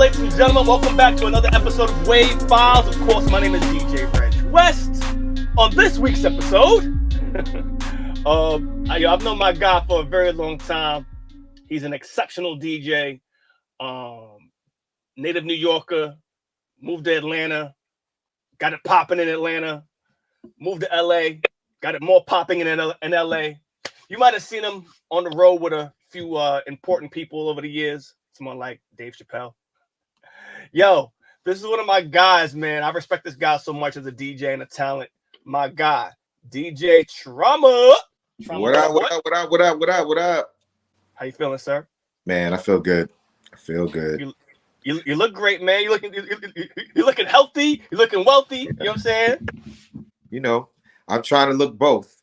ladies and gentlemen? Welcome back to another episode of Wave Files. Of course, my name is DJ Reg West. On this week's episode, I've known my guy for a very long time. He's an exceptional DJ, native New Yorker, moved to Atlanta, got it popping in Atlanta, moved to LA, got it more popping in LA. You might have seen him on the road with a few important people over the years. Someone like Dave Chappelle. Yo, this is one of my guys, man. I respect this guy so much as a DJ and a talent. My guy, DJ Trauma. What up? How you feeling, sir? Man, I feel good. You look great, man. You're looking healthy. You're looking wealthy. You know what I'm saying? You know, I'm trying to look both.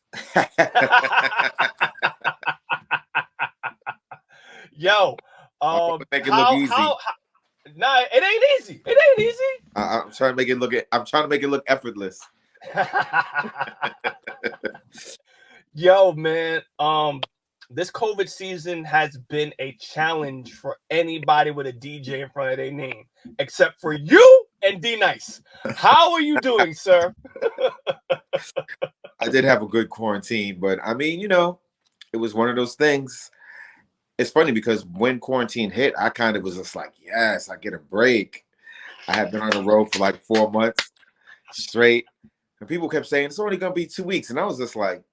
Yo, make it look easy. Nah, it ain't easy. It ain't easy. I'm trying to make it look effortless. Yo, man. This COVID season has been a challenge for anybody with a DJ in front of their name, except for you and D Nice. How are you doing, sir? I did have a good quarantine, but I mean, you know, it was one of those things. It's funny because when quarantine hit, I kind of was just like, yes, I get a break. I had been on the road for like 4 months straight. And people kept saying, it's only going to be 2 weeks. And I was just like,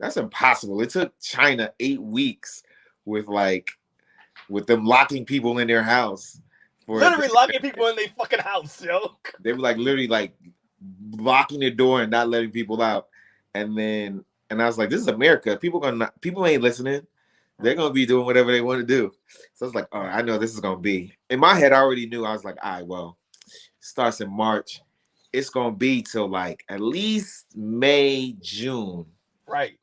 that's impossible. It took China 8 weeks with them locking people in their house. Literally locking people in their fucking house, yo. They were like literally like locking the door and not letting people out. And I was like, this is America. People ain't listening. They're going to be doing whatever they want to do. So I was like, all right, I know this is going to be. In my head, I already knew. I was like, all right, well, it starts in March. It's going to be till like at least May, June. Right.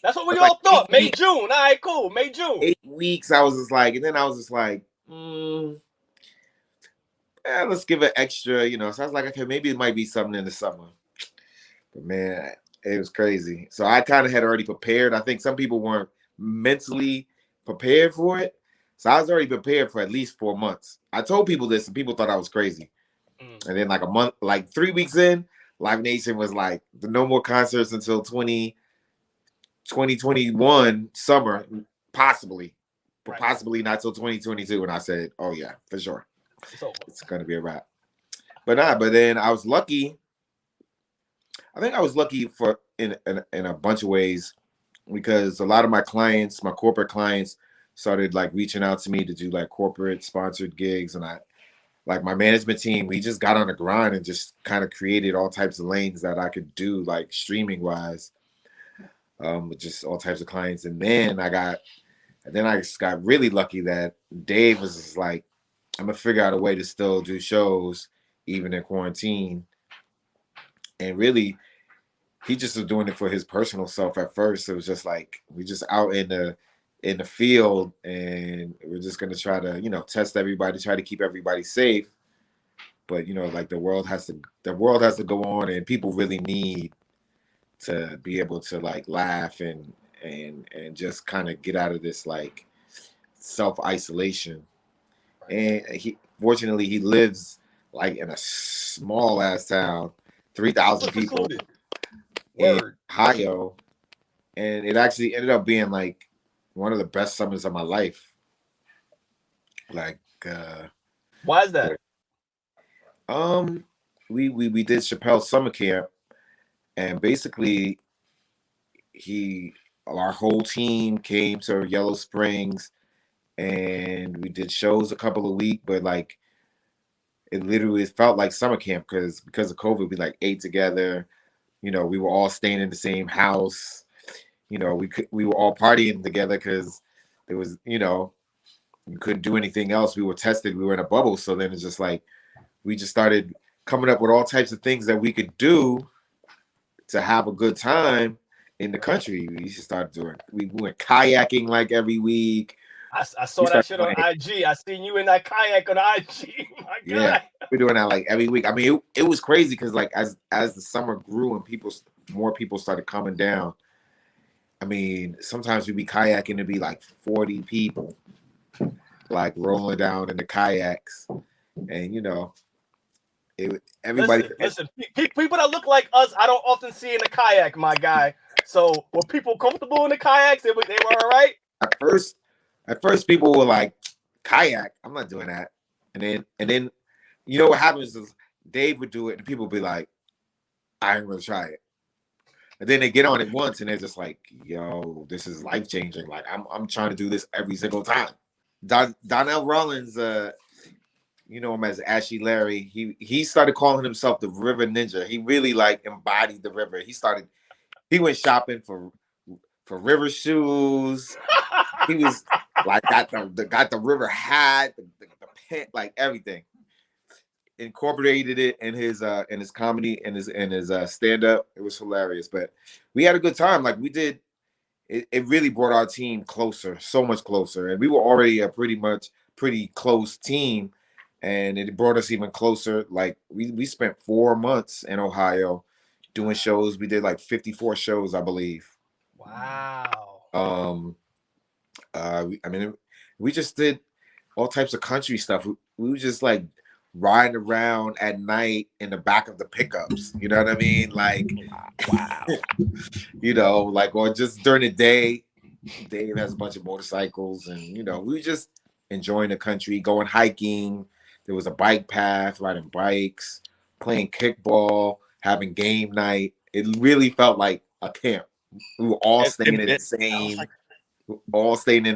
That's what we all thought. May, June. All right, cool. May, June. 8 weeks, I was just like, and then I was just like, let's give it extra, you know. So I was like, okay, maybe it might be something in the summer. But man, it was crazy. So I kind of had already prepared. I think some people weren't mentally prepared for it. So I was already prepared for at least 4 months. I told people this and people thought I was crazy. And then like a month, like 3 weeks in, Live Nation was like, no more concerts until 2021 summer, possibly. But possibly not till 2022. And I said, oh yeah, for sure. It's going to be a wrap. But then I was lucky. I think I was lucky for in a bunch of ways, because a lot of my clients, my corporate clients, started like reaching out to me to do like corporate sponsored gigs. And I, like my management team, we just got on the grind and just kind of created all types of lanes that I could do like streaming wise, with just all types of clients. And then I just got really lucky that Dave was just like, I'm gonna figure out a way to still do shows even in quarantine. And really, he just was doing it for his personal self at first. It was just like, we just out in the field and we're just going to try to, you know, test everybody, try to keep everybody safe. But, you know, like the world has to go on, and people really need to be able to like laugh and just kind of get out of this like self-isolation. And fortunately he lives like in a small ass town, 3,000 people. In Ohio, and it actually ended up being like one of the best summers of my life. Like, why is that? We did Chappelle's summer camp, and basically our whole team came to Yellow Springs, and we did shows a couple of weeks, but like it literally felt like summer camp because of COVID, we like ate together. You know, we were all staying in the same house. You know, we were all partying together because there was, you know, we couldn't do anything else. We were tested. We were in a bubble. So then it's just like, we just started coming up with all types of things that we could do to have a good time in the country. We just started doing, we went kayaking like every week. I saw that shit on IG. I seen you in that kayak on IG. My God. Yeah, we're doing that like every week. I mean, it was crazy because like as the summer grew and more people started coming down. I mean, sometimes we'd be kayaking to be like 40 people. like rolling down in the kayaks, and everybody. Listen. People that look like us, I don't often see in a kayak, my guy. So were people comfortable in the kayaks? They were all right. At first, people were like, "Kayak? I'm not doing that." And then, what happens is Dave would do it, and people would be like, "I ain't gonna try it." And then they get on it once, and they're just like, "Yo, this is life changing. Like I'm trying to do this every single time." Donnell Rollins, you know him as Ashy Larry. He started calling himself the River Ninja. He really like embodied the river. He went shopping for river shoes. He was like got the river hat, the pant, like everything. Incorporated it in his comedy and his stand up. It was hilarious, but we had a good time. Like we did. It really brought our team closer, so much closer, and we were already a pretty close team, and it brought us even closer. Like we spent 4 months in Ohio doing shows. We did like 54 shows, I believe. Wow. We just did all types of country stuff. We were just like riding around at night in the back of the pickups. You know what I mean? Like, wow. Like, or just during the day, Dave has a bunch of motorcycles, and we were just enjoying the country, going hiking. There was a bike path, riding bikes, playing kickball, having game night. It really felt like a camp. We were all staying in the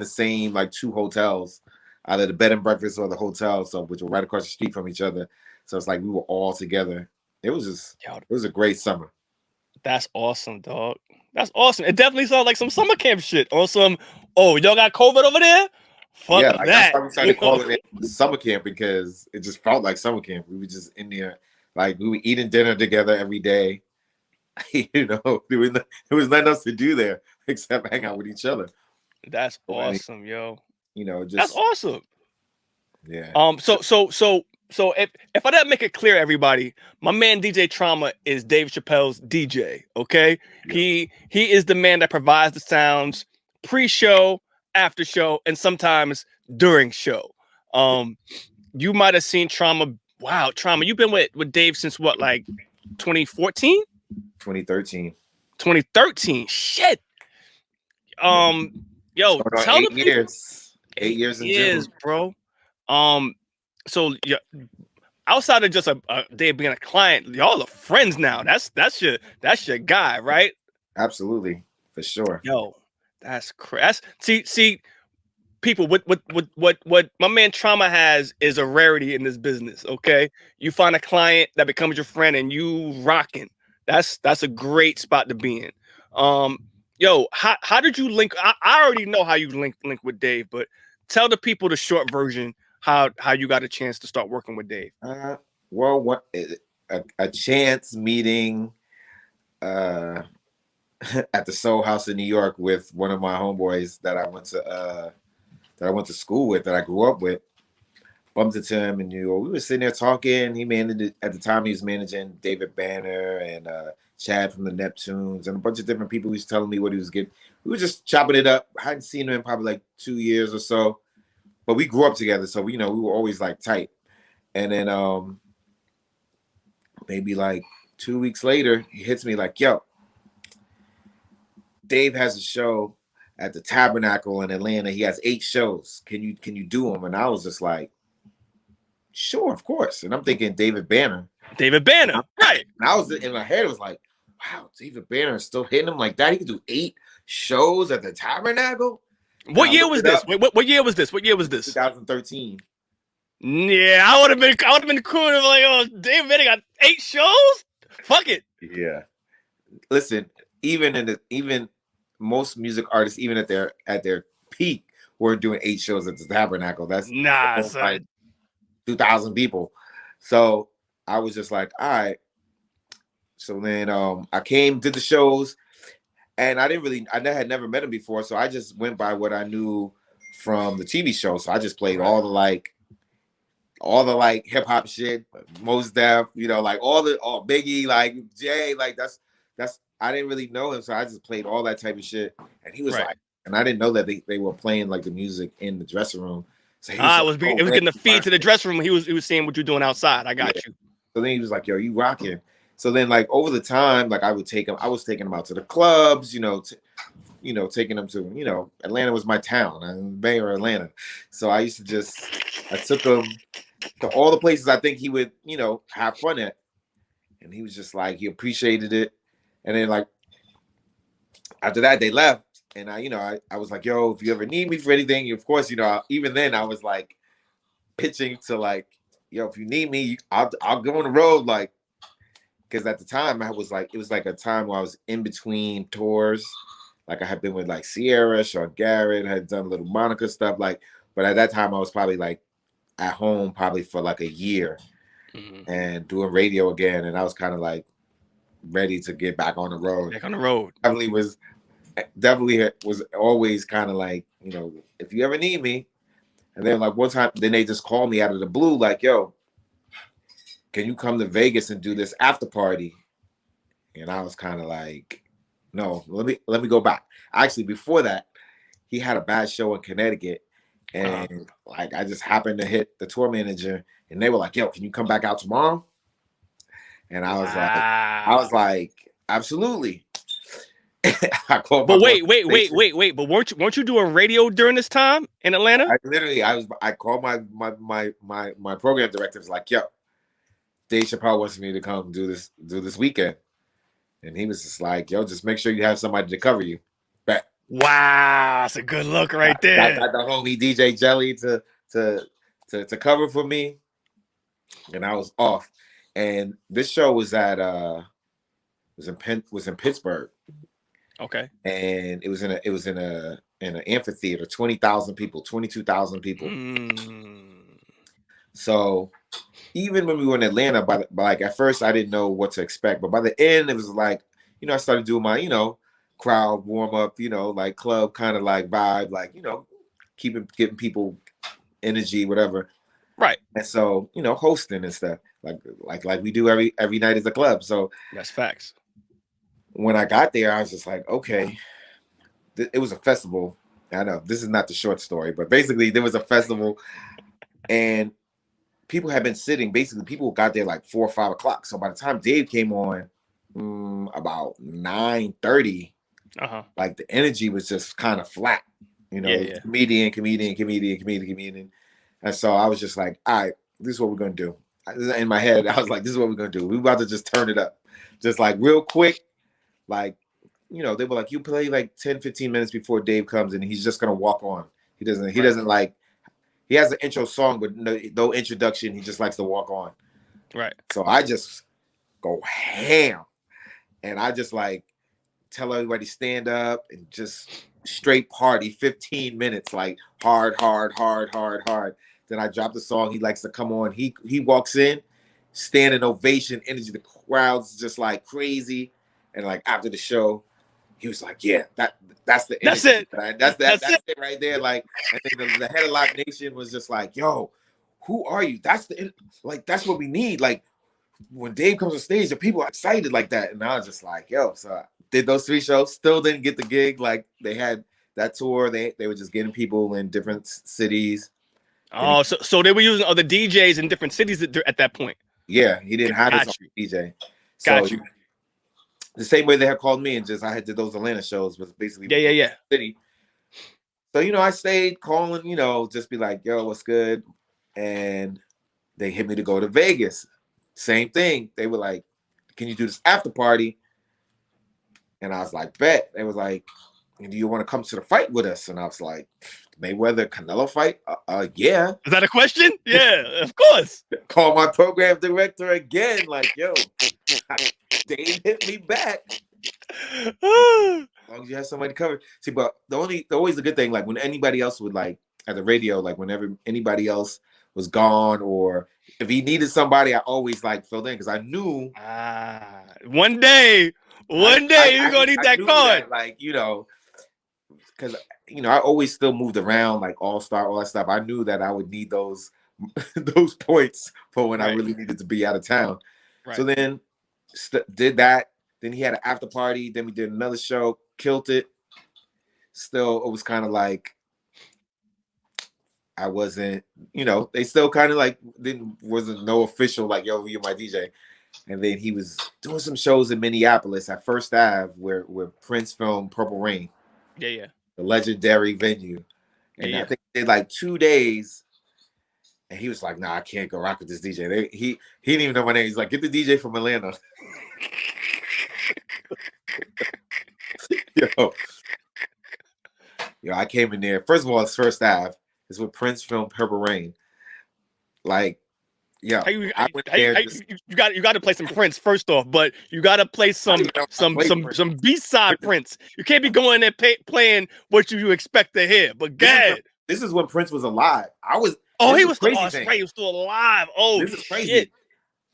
same like 2 hotels, either the bed and breakfast or the hotel, so which were right across the street from each other. So it's like we were all together. It was a great summer. That's awesome, dog. That's awesome. It definitely sounds like some summer camp shit. Or some, y'all got COVID over there? Fuck that. That's why we started calling it summer camp, because it just felt like summer camp. We were just in there, like we were eating dinner together every day. There was nothing else to do there except hang out with each other. That's awesome, yo. That's awesome. Yeah. So if I didn't make it clear, everybody, my man DJ Trauma is Dave Chappelle's DJ. Okay, yeah. He is the man that provides the sounds pre-show, after show, and sometimes during show. You might have seen Trauma. Wow, Trauma, you've been with Dave since what, like 2014? 2013. 2013. Shit. Yo, tell 8 years. 8 years in June, bro. So yeah, outside of just a Dave being a client, y'all are friends now. That's your guy, right? Absolutely, for sure. Yo, that's crazy. See, people, what my man Trauma has is a rarity in this business. Okay, you find a client that becomes your friend and you rocking. That's a great spot to be in. Yo, how did you link? I already know how you link with Dave, but tell the people the short version how you got a chance to start working with Dave. Well, a chance meeting at the Soul House in New York with one of my homeboys that I went to school with, that I grew up with. Bumped into him, and we were sitting there talking. He managed at the time. He was managing David Banner and Chad from the Neptunes and a bunch of different people. He was telling me what he was getting. We were just chopping it up. I hadn't seen him in probably like 2 years or so, but we grew up together, so we were always like tight. And then maybe like 2 weeks later, he hits me like, "Yo, Dave has a show at the Tabernacle in Atlanta. He has 8 shows. Can you do them?" And I was just like, "Sure, of course." And I'm thinking David Banner, right? And I was in my head, it was like, "Wow, David Banner is still hitting him like that. He could do 8 shows at the Tabernacle." What year was this? What year was this? 2013. Yeah, I would have been cool if like, "Oh, David Banner got 8 shows. Fuck it." Yeah. Listen, even most music artists, even at their peak, were doing 8 shows at the Tabernacle. That's like 2,000 people. So I was just like, all right. So then I came, did the shows, and I had never met him before, so I just went by what I knew from the TV show. So I just played all the hip hop shit, Mos Def, like all Biggie, like Jay, like that's I didn't really know him, so I just played all that type of shit. And he was like, and I didn't know that they were playing like the music in the dressing room. So he was like, it was getting the feed to the dressing room. He was seeing what you're doing outside. I got you. So then he was like, yo, you rocking. So then like over the time, like I was taking him out to the clubs, taking him to, Atlanta was my town. I'm Mayor of Atlanta. So I took him to all the places I think he would, have fun at. And he was just like, he appreciated it. And then like after that, they left. And I was like, yo, if you ever need me for anything, of course, even then I was like pitching to like, yo, if you need me, I'll go on the road. Like, because at the time it was like a time where I was in between tours. Like I had been with like Sierra, Sean Garrett, had done little Monica stuff. Like, but at that time I was probably like at home probably for like a year and doing radio again. And I was kind of like ready to get back on the road. Back on the road. Definitely was always kind of like, if you ever need me. And then like one time, then they just called me out of the blue, like, yo, can you come to Vegas and do this after party? And I was kind of like, no, let me go back. Actually, before that, he had a bad show in Connecticut. And like I just happened to hit the tour manager and they were like, yo, can you come back out tomorrow? And I was like, absolutely. I called. But wait. But weren't you doing radio during this time in Atlanta? I called my program director. Was like, yo, Dave Chappelle wants me to come do this weekend, and he was just like, yo, just make sure you have somebody to cover you. But wow, that's a good look right there. Got the homie DJ Jelly to cover for me, and I was off. And this show was was in Pittsburgh. Okay. And it was in an amphitheater, 20,000 people, 22,000 people. So even when we were in Atlanta, by like at first I didn't know what to expect, but by the end it was like, I started doing my, crowd warm up, like club kind of like vibe, like, getting people energy, whatever. Right. And so, hosting and stuff like we do every night as a club. So that's facts. When I got there, I was just like, okay, it was a festival. I know this is not the short story, but basically there was a festival and people had been sitting. Basically, people got there like 4 or 5 o'clock. So by the time Dave came on, about 9:30, like the energy was just kind of flat. Comedian. And so I was just like, all right, this is what we're going to do. In my head, I was like, this is what we're going to do. We're about to just turn it up. Just like real quick. Like, they were like, you play like 10, 15 minutes before Dave comes and he's just going to walk on. He doesn't like, he has an intro song, but no introduction. He just likes to walk on. Right. So I just go ham. And I just like tell everybody stand up and just straight party 15 minutes, like hard. Then I drop the song. He likes to come on. He walks in, standing ovation, energy. The crowd's just like crazy. And like after the show, he was like, "Yeah, that's the energy. That's it right there." Like, and then the head of Live Nation was just like, "Yo, who are you? That's that's what we need. Like, when Dave comes on stage, the people are excited like that." And I was just like, "Yo," so I did those 3 shows. Still didn't get the gig. Like they had that tour. They were just getting people in different cities. Oh, so they were using other DJs in different cities at that point. Yeah, he didn't have his own DJ. Got you. The same way they had called me and just I had did those Atlanta shows was basically city. So I stayed calling, just be like, yo, what's good? And they hit me to go to Vegas. Same thing. They were like, can you do this after party? And I was like, bet. They was like, do you want to come to the fight with us? And I was like, Mayweather Canelo fight? Yeah. Is that a question? Yeah, of course. Call my program director again. Like, yo, Dave hit me back. As long as you have somebody covered. See, but always the good thing, like when anybody else would like at the radio, like whenever anybody else was gone or if he needed somebody, I always like filled in because I knew one day you're gonna need that card. That, like, because I always still moved around like All-Star, all that stuff. I knew that I would need those points for when I really needed to be out of town. Right. So then did that. Then he had an after party. Then we did another show, killed it. Still, it was kind of like I wasn't, they still kind of like wasn't no official like, yo, you're my DJ. And then he was doing some shows in Minneapolis at First Ave where Prince filmed Purple Rain. Yeah. The legendary venue. And I think they did like 2 days. And he was like, nah, I can't go rock with this DJ. He didn't even know my name. He's like, get the DJ from Atlanta. Yo, I came in there. First of all, it's First Ave. It's where Prince filmed Purple Rain. Like, yeah, I went there. You got to play some Prince first off, but you got to play some B-side Prince. You can't be going there playing what you expect to hear. But God, this is when Prince was alive. He was still alive. Oh, this is crazy. Shit.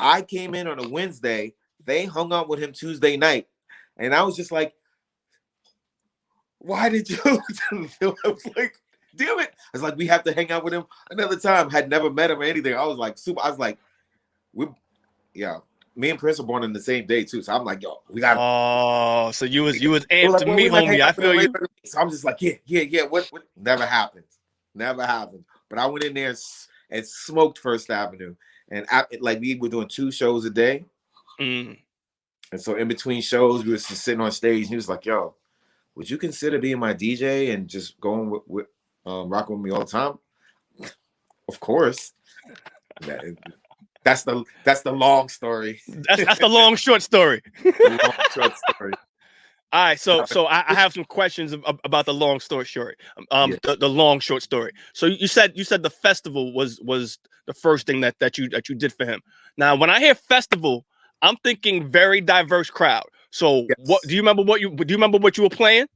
I came in on a Wednesday. They hung out with him Tuesday night, and I was just like, "Why did you?" I was like, "Damn it!" I was like, "We have to hang out with him another time." Had never met him or anything. I was like, me and Prince were born on the same day too. So I'm like, "Yo, we got." Oh, so you was amped to me, homie. I feel you. So I'm just like, yeah. What? Never happened. But I went in there and smoked First Avenue, and we were doing 2 shows a day. And so in between shows, we were just sitting on stage, and he was like, "Yo, would you consider being my DJ and just going with rocking with me all the time?" Of course. That's the long story. That's the long short story. The long short story. All right, so I have some questions about the long story short. The long short story. So you said the festival was the first thing that you did for him. Now, when I hear festival, I'm thinking very diverse crowd. So what do you remember what you were playing?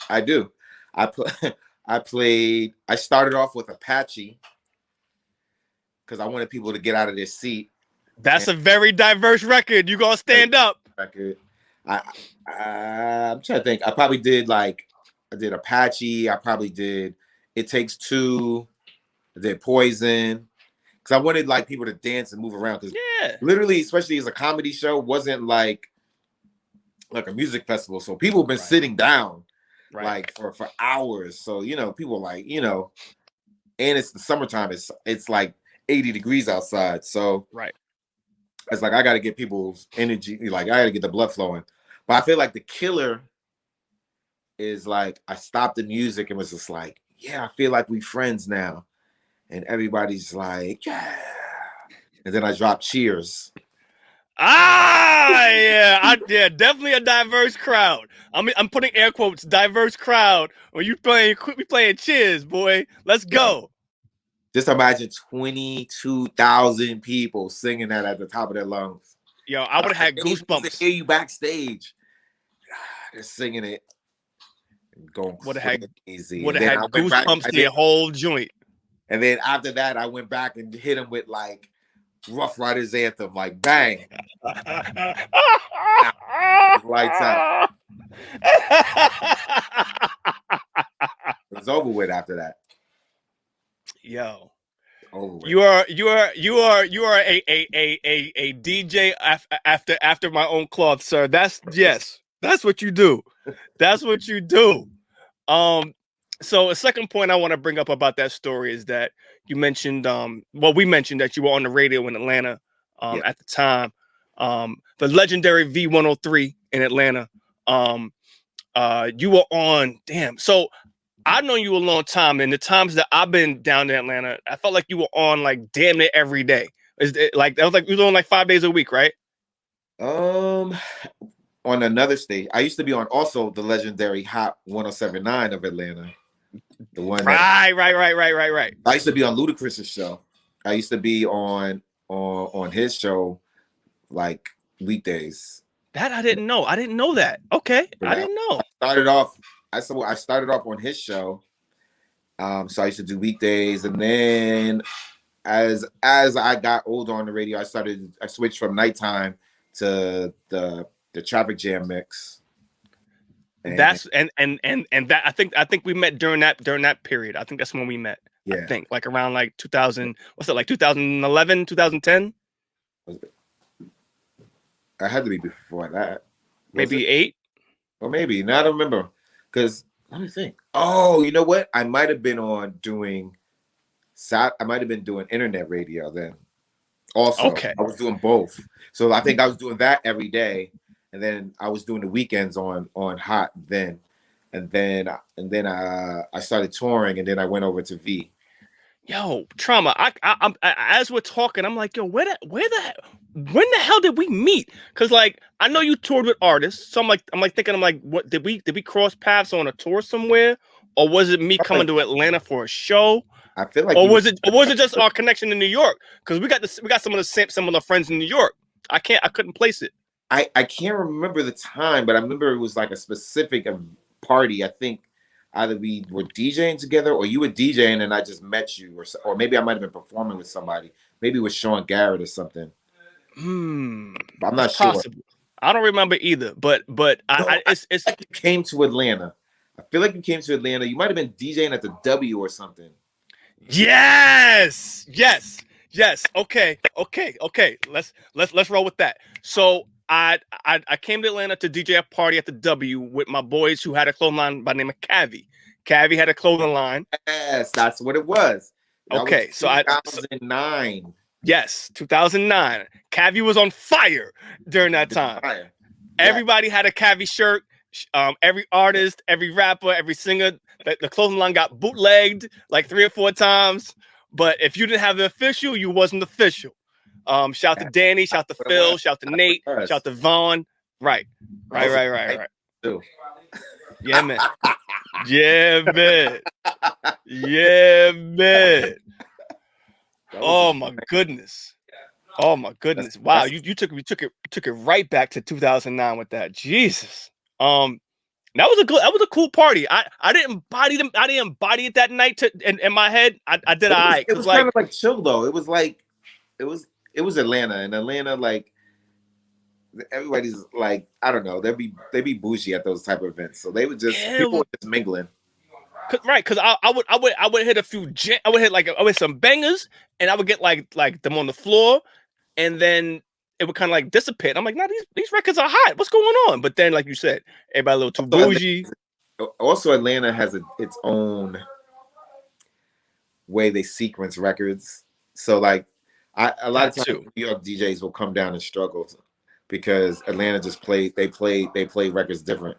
I do. I started off with Apache because I wanted people to get out of their seat. That's a very diverse record. You gonna stand up. Record. I'm trying to think. I probably did I did Apache. I probably did It Takes Two. I did Poison. Because I wanted people to dance and move around. Because literally, especially as a comedy show, wasn't like a music festival. So people have been sitting down for hours. So people and it's the summertime. It's like 80 degrees outside. So it's like I got to get people's energy. I got to get the blood flowing. But I feel like the killer is I stopped the music and was just like, yeah, I feel like we friends now. And everybody's like, yeah. And then I dropped Cheers. Yeah, definitely a diverse crowd. I'm putting air quotes, diverse crowd. When we playing Cheers, boy. Let's go. Just imagine 22,000 people singing that at the top of their lungs. Yo, I would have had goosebumps. To hear you backstage. They're singing it. Going crazy. Would have had goosebumps the whole joint. And then after that, I went back and hit him with Rough Riders anthem, bang. Lights out. It was over with after that. Yo. You are a DJ after my own cloth, sir. That's what you do. That's what you do. So a second point I want to bring up about that story is that you mentioned we mentioned that you were on the radio in Atlanta at the time. The legendary V103 in Atlanta. You were on So I've known you a long time, and the times that I've been down in Atlanta, I felt like you were on damn near every day. Is it that was you were on 5 days a week, right? On another stage, I used to be on also the legendary Hot 107.9 of Atlanta. The one right. I used to be on Ludacris's show. I used to be on his show weekdays. That I didn't know. I didn't know that. Okay, I didn't know. I started off on his show. So I used to do weekdays, and then as I got older on the radio, I switched from nighttime to the traffic jam mix. And that's and that I think we met during that period. I think that's when we met. Yeah. I think around 2000. What's it 2011, 2010? I had to be before that. Maybe 8? Or maybe. No, I don't remember. Because let me think. Oh, you know what? I might have been on doing I might have been doing internet radio then. Also, Okay. I was doing both. So I think I was doing that every day, and then I was doing the weekends on Hot then, and then I started touring, and then I went over to V. Yo, Trauma. As we're talking, I'm like, yo, when the hell did we meet? Because like I know you toured with artists, so I'm like thinking, what did we cross paths on a tour somewhere, or was it me coming to Atlanta for a show? I feel like, or was it just our connection in New York? Because we got some of the same similar friends in New York. I couldn't place it. I can't remember the time, but I remember it was like a specific party. I think either we were DJing together or you were DJing and I just met you, or maybe I might have been performing with somebody. Maybe it was Sean Garrett or something. But I'm not sure. Possible. I don't remember either. But it's like you came to Atlanta. I feel like you came to Atlanta. You might have been DJing at the W or something. Yes. Okay. Let's roll with that. So I came to Atlanta to DJ a party at the W with my boys who had a clothing line by the name of Cavi. Cavi had a clothing line. Yes, that's what it was. That was 2009. Yes, 2009. Cavi was on fire during that time. Yeah. Everybody had a Cavi shirt. Every artist, every rapper, every singer. The clothing line got bootlegged like 3 or 4 times. But if you didn't have the official, you wasn't official. Shout to Danny, shout to Phil, shout to Nate, shout to Vaughn. Right. Yeah, man. Yeah, man. Oh my goodness. Wow, you took it right back to 2009 with that. Jesus. That was a cool party. I didn't body them. I didn't body it that night in my head. I did all right. It was kind of like chill though. It was like it was Atlanta, and Atlanta, like everybody's like, I don't know, they be bougie at those type of events. So they would just people were just mingling. Right, because I would hit a few. I would hit some bangers, and I would get like them on the floor, and then it would kind of like dissipate. I'm like, nah, these records are hot. What's going on? But then, like you said, everybody a little too bougie. Also, Atlanta has its own way they sequence records. So like, a lot of times New York DJs will come down and struggle because Atlanta just play records different.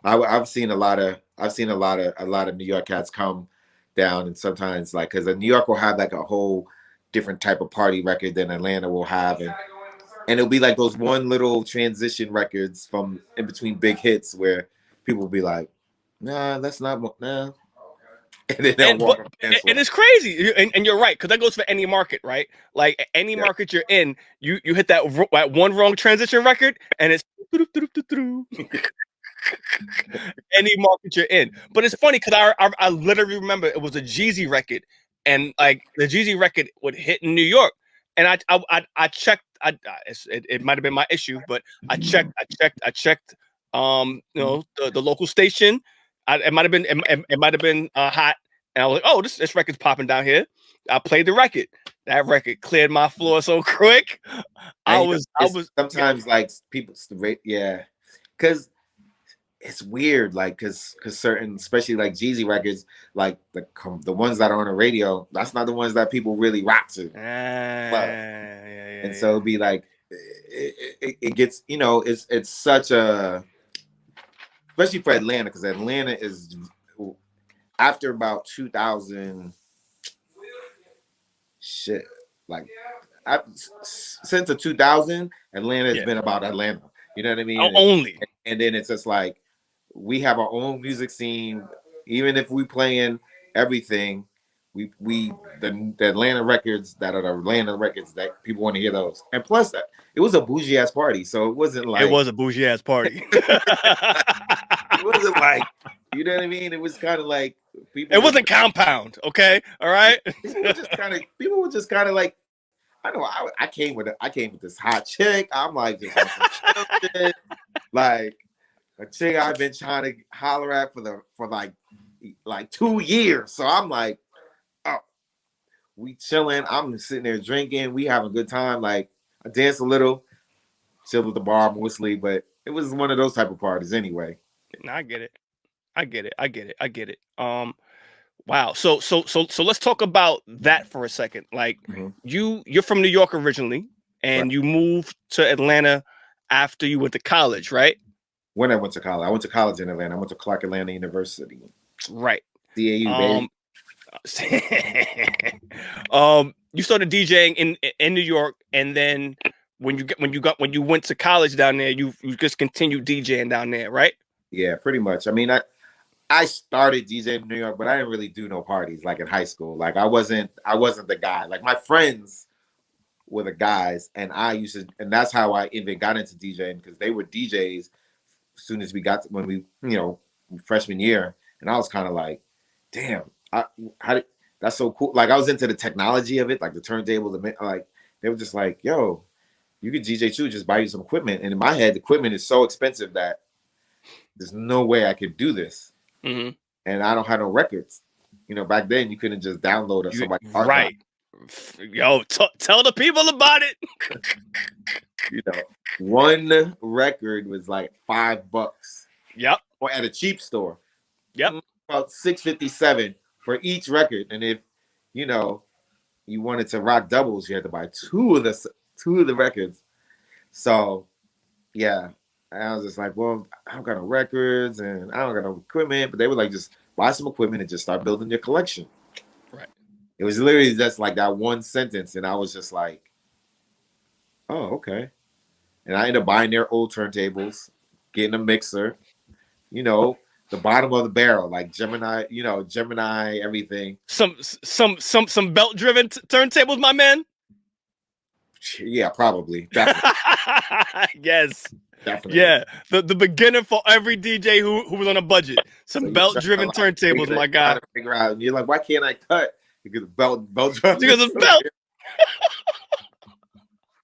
I've seen a lot of New York cats come down, and sometimes like because New York will have like a whole different type of party record than Atlanta will have, and it'll be like those one little transition records from in between big hits where people will be like, nah, that's not nah. And then they'll walk up and it's crazy, and you're right, because that goes for any market, right? Like any market you're in, you hit that one wrong transition record, and it's any market you're in. But it's funny because I literally remember it was a Jay-Z record, and like the Jay-Z record would hit in New York, and I checked. It might have been my issue, but I checked. The local station. It might have been hot, and I was like, oh, this record's popping down here. I played the record. That record cleared my floor so quick. I was sometimes like people, because it's weird, like because certain, especially like Jay-Z records, like the ones that are on the radio, that's not the ones that people really rock to. And so it'd be like it gets, it's such a, especially for Atlanta, because Atlanta is after about 2000 shit, like since the 2000, Atlanta has been about Atlanta. You know what I mean? Only. And then it's just like we have our own music scene. Even if we playing everything, the Atlanta records that are the Atlanta records that people want to hear those. And plus, it was a bougie ass party, so it wasn't like it was a bougie ass party. It wasn't like, you know what I mean? It was kind of like people. It wasn't compound, okay? All right. People were just kind of like, I know. I came with this hot chick. I'm like just like a chick I've been trying to holler at for like 2 years. So I'm like, oh, we chilling. I'm sitting there drinking. We having a good time. Like I dance a little, chill with the bar mostly, but it was one of those type of parties anyway. No, I get it. Wow. So let's talk about that for a second. Like Mhm. you're from New York originally, Right. and you moved to Atlanta after you went to college, right? When I went to college, I went to college in Atlanta. I went to Clark Atlanta University, Right. CAU, baby. Um, you started DJing in New York, and then when you went to college down there, you just continued DJing down there, right? Yeah, pretty much. I mean, I started DJing in New York, but I didn't really do no parties like in high school. Like I wasn't the guy. Like my friends were the guys, and I used to, and that's how I even got into DJing because they were DJs as soon as we got to, when we, freshman year, and I was kind of like, damn, how did that's so cool. Like I was into the technology of it, like the turntable, like they were just like, yo, you could DJ too, just buy you some equipment. And in my head, the equipment is so expensive that there's no way I could do this. Mm-hmm. And I don't have no records. Back then you couldn't just download somebody's archive. Right. Yo, tell the people about it. One record was like $5. Yep. Or at a cheap store. Yep. About $6.57 for each record. And if you wanted to rock doubles, you had to buy two of the records. So yeah. I was just like, well, I don't got no records and I don't got no equipment. But they were like, just buy some equipment and just start building your collection. Right. It was literally just like that one sentence. And I was just like, oh, okay. And I ended up buying their old turntables, getting a mixer, the bottom of the barrel, like Gemini, everything. Some belt driven turntables, my man. Yeah, probably. Definitely. Yes. Definitely. Yeah. The beginner for every DJ who was on a budget. Some belt driven turntables, my guy. Figure out, and you're like, why can't I cut? Because belt drum. Because it's belt.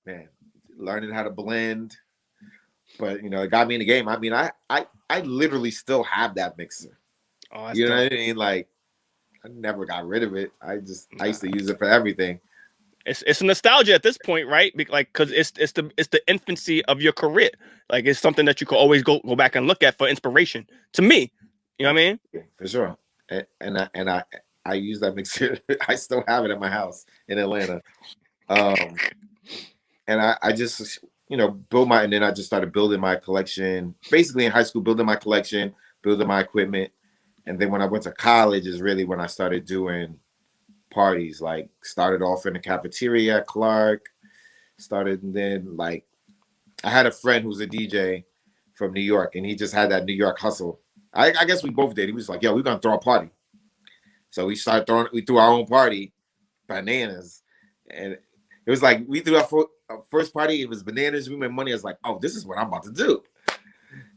Man, learning how to blend. But it got me in the game. I mean, I literally still have that mixer. Oh, you know what I mean? Like, I never got rid of it. I used to use it for everything. It's nostalgia at this point, right? Like, because it's the infancy of your career. Like, it's something that you can always go back and look at for inspiration. To me, you know what I mean? Yeah, for sure. And I use that mixer. I still have it at my house in Atlanta. And I just and then I just started building my collection. Basically in high school, building my collection, building my equipment, and then when I went to college is really when I started doing parties. Like started off in the cafeteria at Clark, and then like I had a friend who's a DJ from New York, and he just had that New York hustle. I guess we both did. He was like, "Yo, we're gonna throw a party." So we threw our own party, bananas, and it was like we threw our first party. It was bananas. We made money. I was like, "Oh, this is what I'm about to do."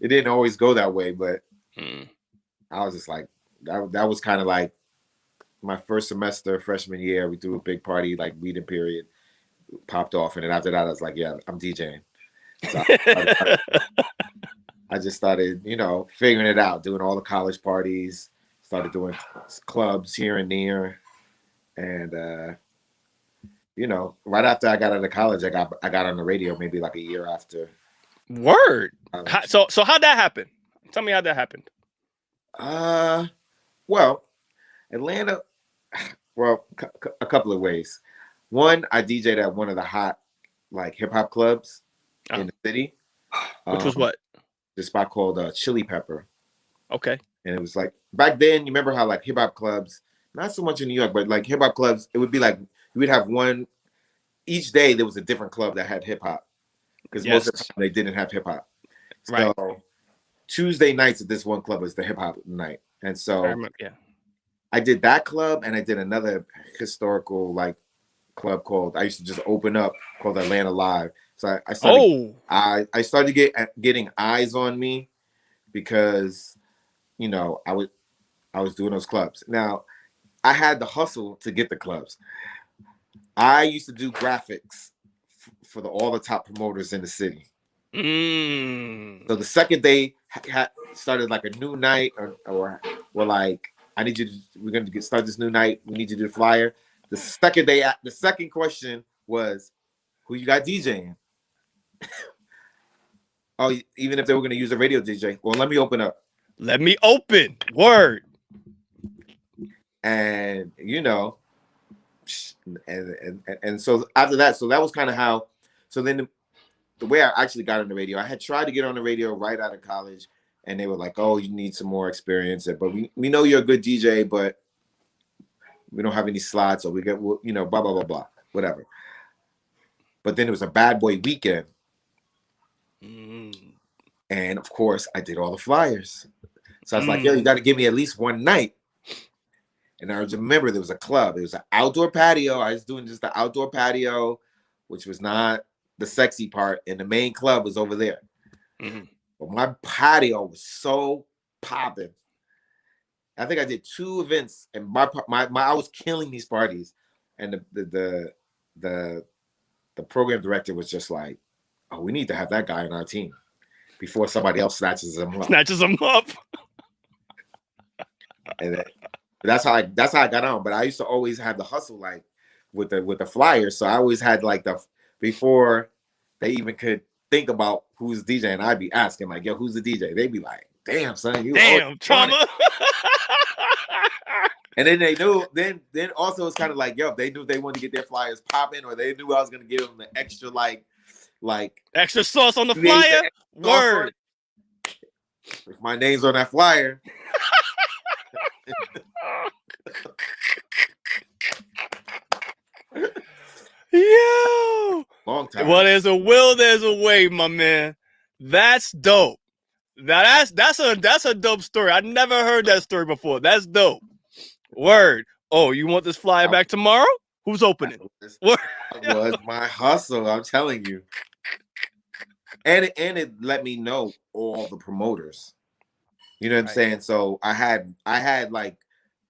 It didn't always go that way, but I was just like, that was kind of like my first semester, freshman year. We threw a big party, like reading period, popped off, and then after that, I was like, "Yeah, I'm DJing." So I just started, figuring it out, doing all the college parties, started doing clubs here and there. And, right after I got out of college, I got on the radio maybe like a year after. Word. So how'd that happen? Tell me how that happened. Well, Atlanta, a couple of ways. One, I DJ'd at one of the hot, like, hip-hop clubs in the city. Which was what? This spot called Chili Pepper. Okay. And it was like, back then, you remember how like hip hop clubs, not so much in New York, but like hip hop clubs, it would be like, you would have one, each day there was a different club that had hip hop. Because most of the time they didn't have hip hop. Right. So Tuesday nights at this one club was the hip hop night. And so I did that club, and I did another historical like club called, I used to just open up, called Atlanta Live. So I started getting eyes on me because I was doing those clubs. Now I had the hustle to get the clubs. I used to do graphics for all the top promoters in the city. So the second they started like a new night, or we're like, we're gonna start this new night. We need you to do the flyer. The second question was, who you got DJing? Oh, even if they were going to use a radio DJ. Well, let me open up. Let me open. Word. And you know, and so after that, so that was kind of how. So then the way I actually got on the radio, I had tried to get on the radio right out of college, and they were like, "Oh, you need some more experience, but we know you're a good DJ, but we don't have any slots, or we get, you know, blah blah blah blah, whatever." But then it was a Bad Boy weekend, and of course, I did all the flyers. So I was like, "Yo, you got to give me at least one night." And I remember there was a club. It was an outdoor patio. I was doing just the outdoor patio, which was not the sexy part, and the main club was over there. But my patio was so popping. I think I did 2 events, and my I was killing these parties, and the program director was just like, "Oh, we need to have that guy on our team before somebody else snatches him up." And that's how I got on. But I used to always have the hustle, like with the flyers. So I always had like before they even could think about who's DJing, I'd be asking like, "Yo, who's the DJ?" They'd be like, "Damn, son, you trauma." And then they knew. Then also it's kind of like, yo, they knew they wanted to get their flyers popping, or they knew I was gonna give them the extra like extra sauce on the flyer. Word. If my name's on that flyer. Yo, long time. Well, there's a will, there's a way, my man. That's dope. That's a dope story. I never heard that story before. That's dope. Word. Oh, you want this flyer back tomorrow? Who's opening? That was my hustle. I'm telling you. And it let me know all the promoters. You know what I'm saying? So I had like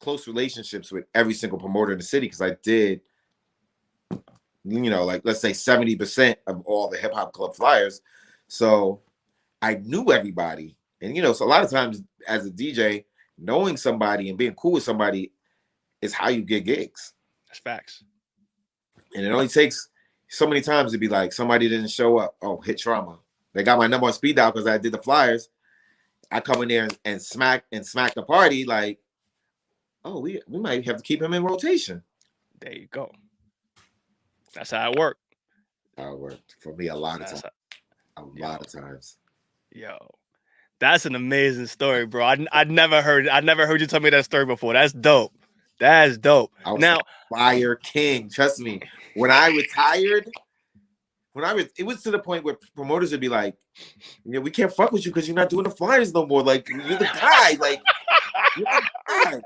close relationships with every single promoter in the city because I did, you know, like let's say 70% of all the hip hop club flyers. So I knew everybody. And, you know, so a lot of times as a DJ, knowing somebody and being cool with somebody is how you get gigs. That's facts. And it only takes so many times to be like, somebody didn't show up. Oh, hit trauma. They got my number on speed dial because I did the flyers. I come in there and smack the party like, oh, we might have to keep him in rotation. There you go. That's how it worked. How it worked for me a lot of times. A lot of times. Yo, that's an amazing story, bro. I'd never heard you tell me that story before. That's dope. That's dope. I was now flyer king. Trust me. When I retired, it was to the point where promoters would be like, you know, we can't fuck with you because you're not doing the flyers no more. Like, you're the guy. Like, you're the guy. Like,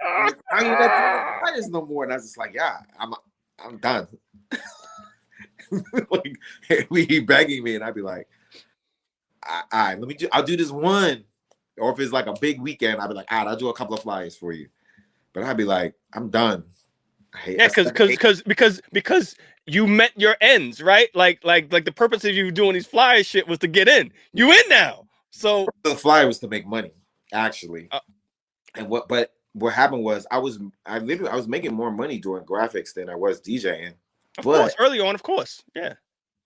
how are you not doing the flyers no more? And I was just like, yeah, I'm done. Like, he begging me, and I'd be like, all right, I'll do this one. Or if it's like a big weekend, I'd be like, all right, I'll do a couple of flyers for you. But I'd be like, I'm done. Because you met your ends, right? Like the purpose of you doing these flyer shit was to get in. You in now. So the flyer was to make money, actually. And what happened was I was making more money doing graphics than I was DJing. Of course, early on, of course. Yeah.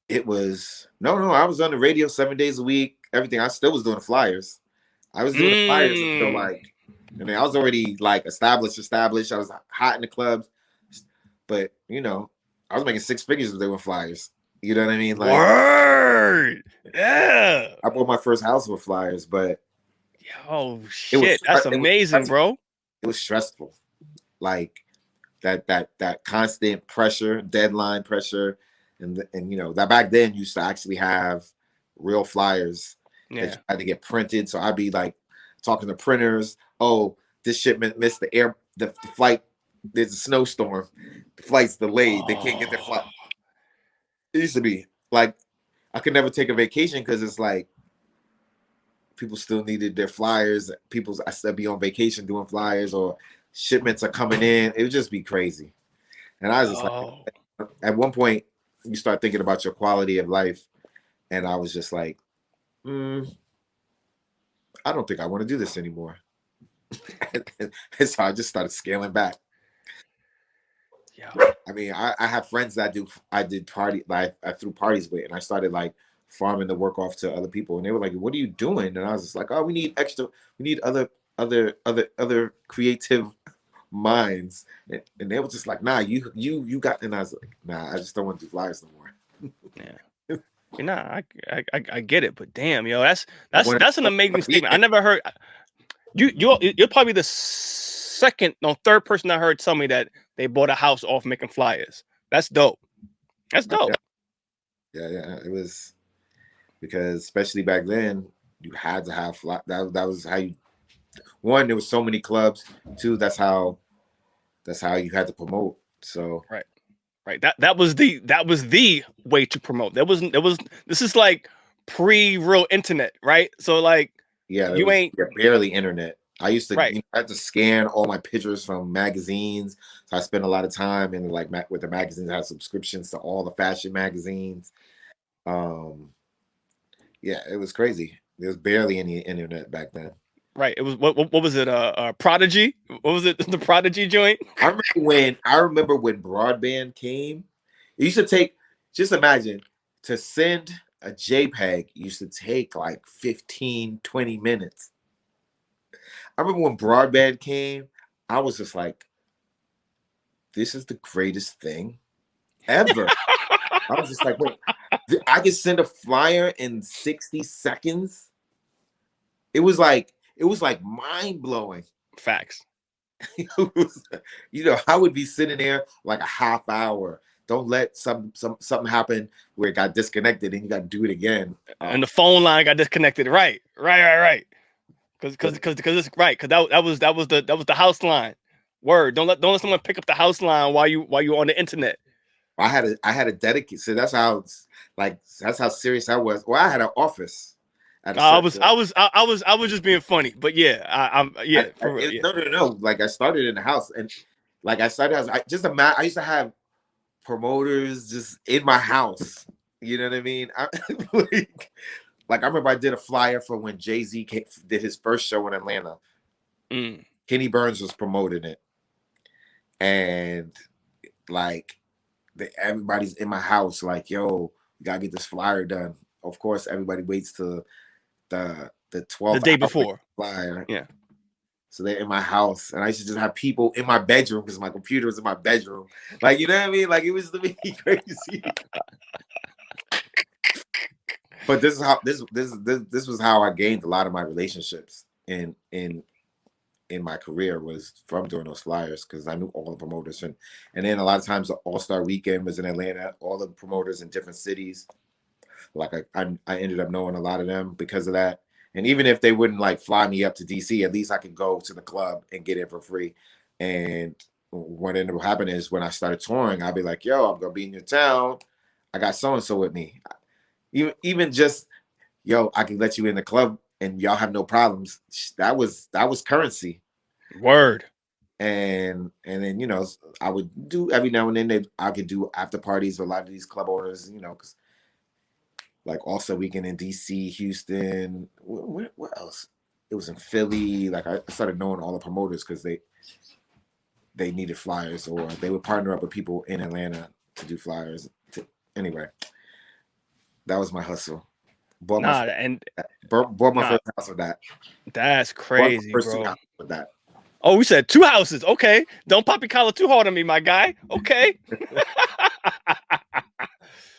It was no, I was on the radio 7 days a week, everything. I still was doing flyers. I was doing the flyers until like, I mean, I was already like established. I was hot in the clubs. But you know, I was making 6 figures if they were flyers. You know what I mean? Like, word. Yeah. I bought my first house with flyers, but oh shit, that's amazing, bro. It was stressful. Like that constant pressure, deadline pressure, and you know that back then you used to actually have real flyers that you had to get printed. So I'd be like talking to printers. Oh, this shipment missed the flight. There's a snowstorm. The flight's delayed. They can't get their flight. It used to be like I could never take a vacation because it's like people still needed their flyers. I still be on vacation doing flyers, or shipments are coming in. It would just be crazy. And I was just like, at one point, you start thinking about your quality of life, and I was just like, I don't think I want to do this anymore. And so I just started scaling back. Yeah, I mean, I have friends that I threw parties with, and I started like farming the work off to other people, and they were like, "What are you doing?" And I was just like, "Oh, we need other creative minds, and they were just like, "Nah, you got." And I was like, "Nah, I just don't want to do flyers no more." Yeah. Nah, I get it, but damn, yo, Like, that's an amazing statement. I never heard you're probably the third person I heard tell me that they bought a house off making flyers. That's dope. That's dope. Yeah. It was because especially back then, you had to have that was how you. One, there was so many clubs. Two, that's how you had to promote. So right. That was the way to promote. This is like pre-real internet, right? So like you ain't barely internet. I used to right. I had to scan all my pictures from magazines. So I spent a lot of time in like with the magazines. I had subscriptions to all the fashion magazines. Yeah, it was crazy. There was barely any internet back then. Right. It was what was it? Prodigy. What was it? The Prodigy joint. I remember when broadband came. It used to take. Just imagine to send a JPEG used to take like 15, 20 minutes. I remember when broadband came, I was just like, this is the greatest thing ever. I was just like, wait, I could send a flyer in 60 seconds. It was like mind blowing. Facts. I would be sitting there like a half hour. Don't let something happen where it got disconnected and you got to do it again. And the phone line got disconnected. Right. Because it's right. Because that was the house line. Word. Don't let someone pick up the house line while you on the internet. I had a dedicate. So that's how serious I was. Well, I had an office. I was just being funny, but yeah, No. Like I started in the house, and like I used to have promoters just in my house. You know what I mean? Like I remember I did a flyer for when Jay-Z did his first show in Atlanta. Kenny Burns was promoting it, and like everybody's in my house. Like, yo, we gotta get this flyer done. Of course, everybody waits to the 12th the day before flyer. Yeah. So they're in my house, and I used to just have people in my bedroom because my computer was in my bedroom. Like, you know what I mean? Like, it was to me crazy. But this is how this was how I gained a lot of my relationships in my career, was from doing those flyers, because I knew all the promoters, and then a lot of times the All-Star Weekend was in Atlanta. All the promoters in different cities. Like I ended up knowing a lot of them because of that. And even if they wouldn't like fly me up to DC, at least I could go to the club and get in for free. And what ended up happening is when I started touring, I'd be like, yo, I'm gonna be in your town. I got so-and-so with me. Even just, yo, I can let you in the club and y'all have no problems. That was currency. Word. And then, I would do every now and then I could do after parties with a lot of these club owners, because like also Weekend in DC, Houston, what else? It was in Philly. Like I started knowing all the promoters because they needed flyers, or they would partner up with people in Atlanta to do flyers. Anyway, that was my hustle. Bought my first house with that. That's crazy, bro. With that. Oh, we said 2 houses. Okay, don't pop your collar too hard on me, my guy. Okay.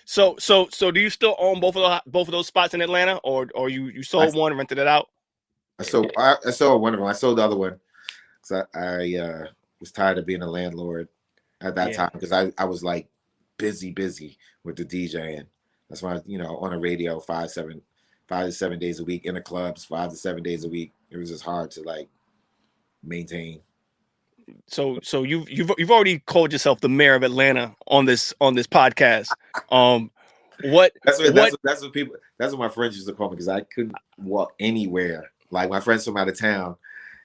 So do you still own both of those spots in Atlanta, or you sold one and rented it out? I sold one of them. I sold the other one because I was tired of being a landlord at that time, because I was like busy with the DJing. That's why on the radio 5 to 7 days a week, in the clubs 5 to 7 days a week. It was just hard to like maintain. So you've already called yourself the mayor of Atlanta on this podcast. That's what my friends used to call me, because I couldn't walk anywhere. Like my friends from out of town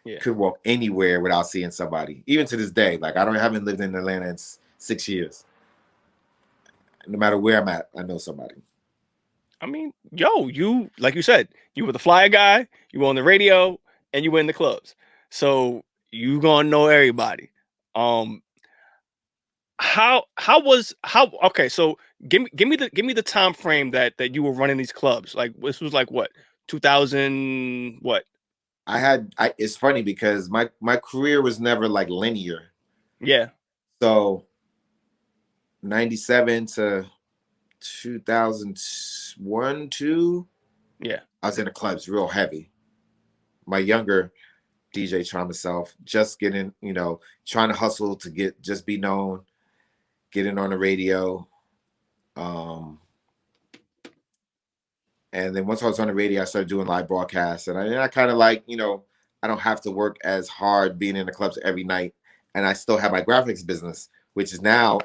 couldn't walk anywhere without seeing somebody. Even to this day, like I haven't lived in Atlanta in 6 years. No matter where I'm at, I know somebody. I mean, you like you said, you were the flyer guy, you were on the radio, and you were in the clubs. So you gonna know everybody. Okay, so give me the time frame that you were running these clubs. Like this was like what, 2000 what? It's funny because my career was never like linear. Yeah. So 97 to 2001, 2, Yeah. I was in the clubs real heavy. My younger DJ trying myself, just getting, trying to hustle to just be known, getting on the radio. And then once I was on the radio, I started doing live broadcasts. And I kind of like, I don't have to work as hard being in the clubs every night. And I still have my graphics business, which is now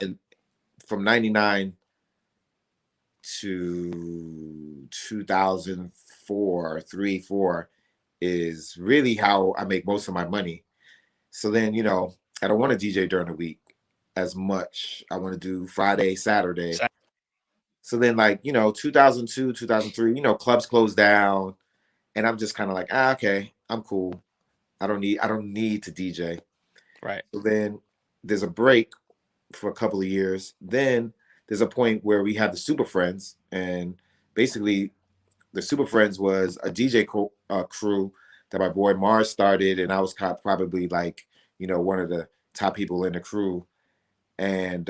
from 99 to 2004, 3, 4 is really how I make most of my money. So then, I don't want to DJ during the week as much. I want to do Friday, Saturday. So then 2002, 2003, clubs closed down and I'm just kind of like, okay, I'm cool. I don't need to DJ. Right. So then there's a break for a couple of years. Then there's a point where we had the Super Friends, and basically the Super Friends was a DJ crew that my boy Mars started, and I was probably one of the top people in the crew, and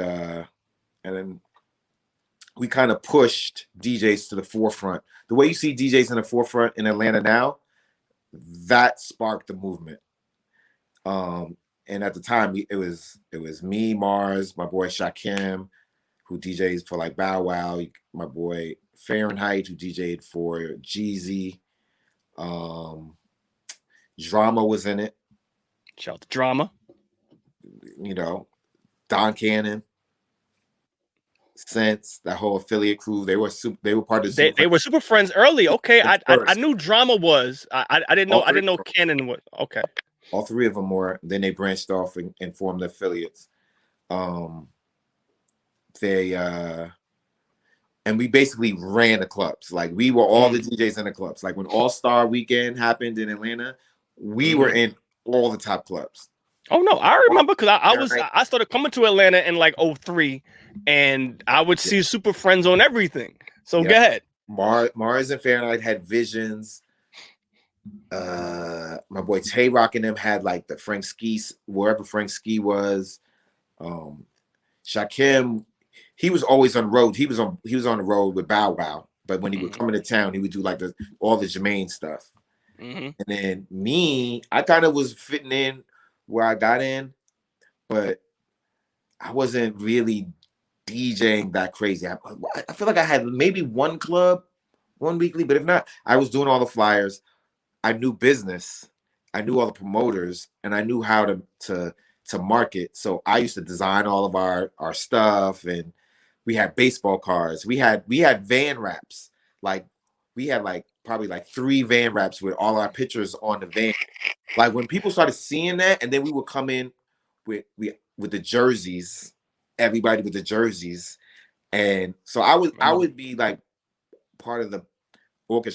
then we kind of pushed DJs to the forefront. The way you see DJs in the forefront in Atlanta now, that sparked the movement. And at the time, it was me, Mars, my boy Shakim, who DJs for like Bow Wow, my boy Fahrenheit, who DJ'd for Jay-Z. Drama was in it. Shout out to Drama. Don Cannon, Sense, that whole affiliate crew. They were part of They were Super Friends early. Okay, I knew Drama was. I didn't know Cannon was. Okay. All three of them were. Then they branched off and formed the affiliates. And we basically ran the clubs. Like we were all the DJs in the clubs. Like when All-Star Weekend happened in Atlanta, we were in all the top clubs. Oh no, I remember because I started coming to Atlanta in like 2003, and I would see Super Friends on everything. So go ahead. Mars and Fahrenheit had Visions. My boy Tay Rock and them had like the Frank Ski, wherever Frank Ski was. Shakim, he was always on the road. He was on the road with Bow Wow, but when he would come into town, he would do like all the Jermaine stuff. And then me, I kind of was fitting in where I got in, but I wasn't really DJing that crazy. I feel like I had maybe one club, one weekly, but if not, I was doing all the flyers. I knew business, I knew all the promoters, and I knew how to market. So I used to design all of our stuff, and we had baseball cards. We had van wraps. Like we had probably 3 van wraps with all our pictures on the van. Like when people started seeing that, and then we would come in with the jerseys, everybody with the jerseys, and so I would be like part of the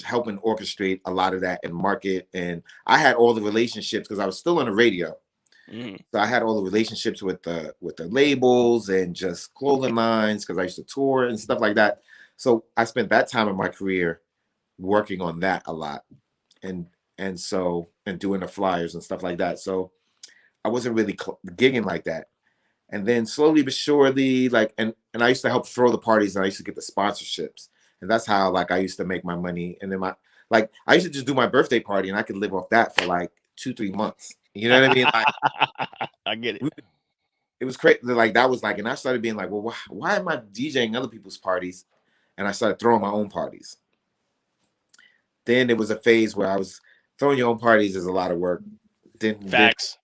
helping orchestrate a lot of that and market. And I had all the relationships because I was still on the radio. So I had all the relationships with the labels and just clothing lines because I used to tour and stuff like that. So I spent that time in my career working on that a lot, and doing the flyers and stuff like that. So I wasn't really gigging like that. And then slowly but surely, and I used to help throw the parties, and I used to get the sponsorships, and that's how I used to make my money. And then I used to just do my birthday party, and I could live off that for 2-3 months. You know what I mean? I get it. It was crazy. That was and I started being like, well, why am I DJing other people's parties? And I started throwing my own parties. Then there was a phase where I was throwing your own parties is a lot of work. Facts.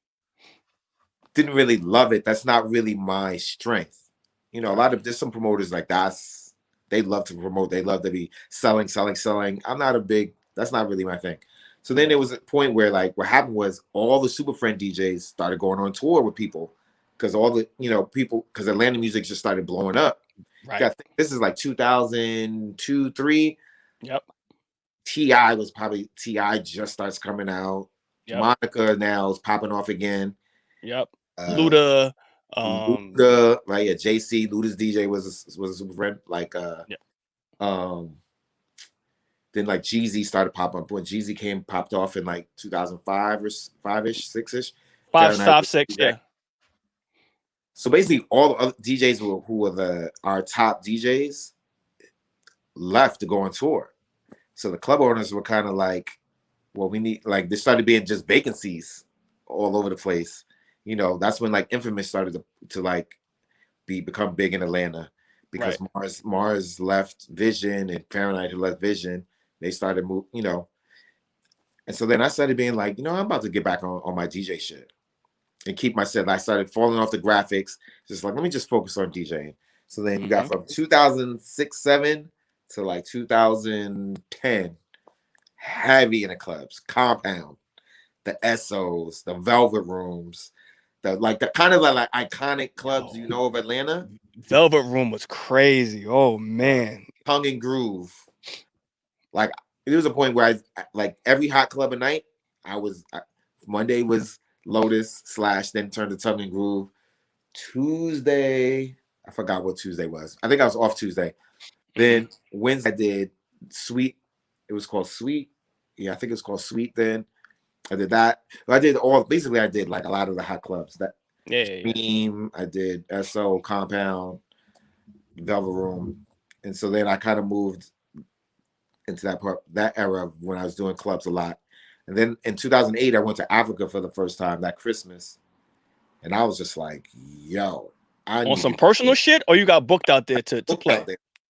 Didn't really love it. That's not really my strength. There's some promoters they love to promote. They love to be selling. I'm not that's not really my thing. So then there was a point where what happened was all the Super Friend DJs started going on tour with people because all the, people, because Atlanta music just started blowing up. Right. This is 2002, 3. Yep. T.I. just starts coming out. Yep. Monica now is popping off again. Yep. Luda. Luda, JC, Luda's DJ was a Super Friend. Then like Jay-Z started popping up. When Jay-Z popped off in like 2005 or 5-ish, 6-ish. Five, six, yeah. So basically, all the other DJs who were our top DJs left to go on tour. So the club owners were kind of like, well, we need, like, there started being just vacancies all over the place. You know, that's when like Infamous started to like become big in Atlanta, because Mars left Vision and Fahrenheit who left Vision. They started you know. And so then I started being like, you know, I'm about to get back on my DJ shit and keep myself. I started falling off the graphics. Just like, let me just focus on DJing. So then you got from 2006, 7 to like 2010, heavy in the clubs, Compound, the SOs, the Velvet Rooms, the kind of like iconic clubs, you know, of Atlanta. Velvet Room was crazy. Oh man. Tongue and Groove. Like, there was a point where I like every hot club at night, Monday was Lotus / then turned to Tongue and Groove. Tuesday, I forgot what Tuesday was. I think I was off Tuesday. Then Wednesday I did Sweet. It was called Sweet. Yeah, I think it was called Sweet then. I did that. I did like a lot of the hot clubs. Beam, I did SO, Compound, Velvet Room. And so then I kind of moved into that era when I was doing clubs a lot. And then in 2008, I went to Africa for the first time that Christmas. And I was just like, yo. On some personal shit, or you got booked out there to play?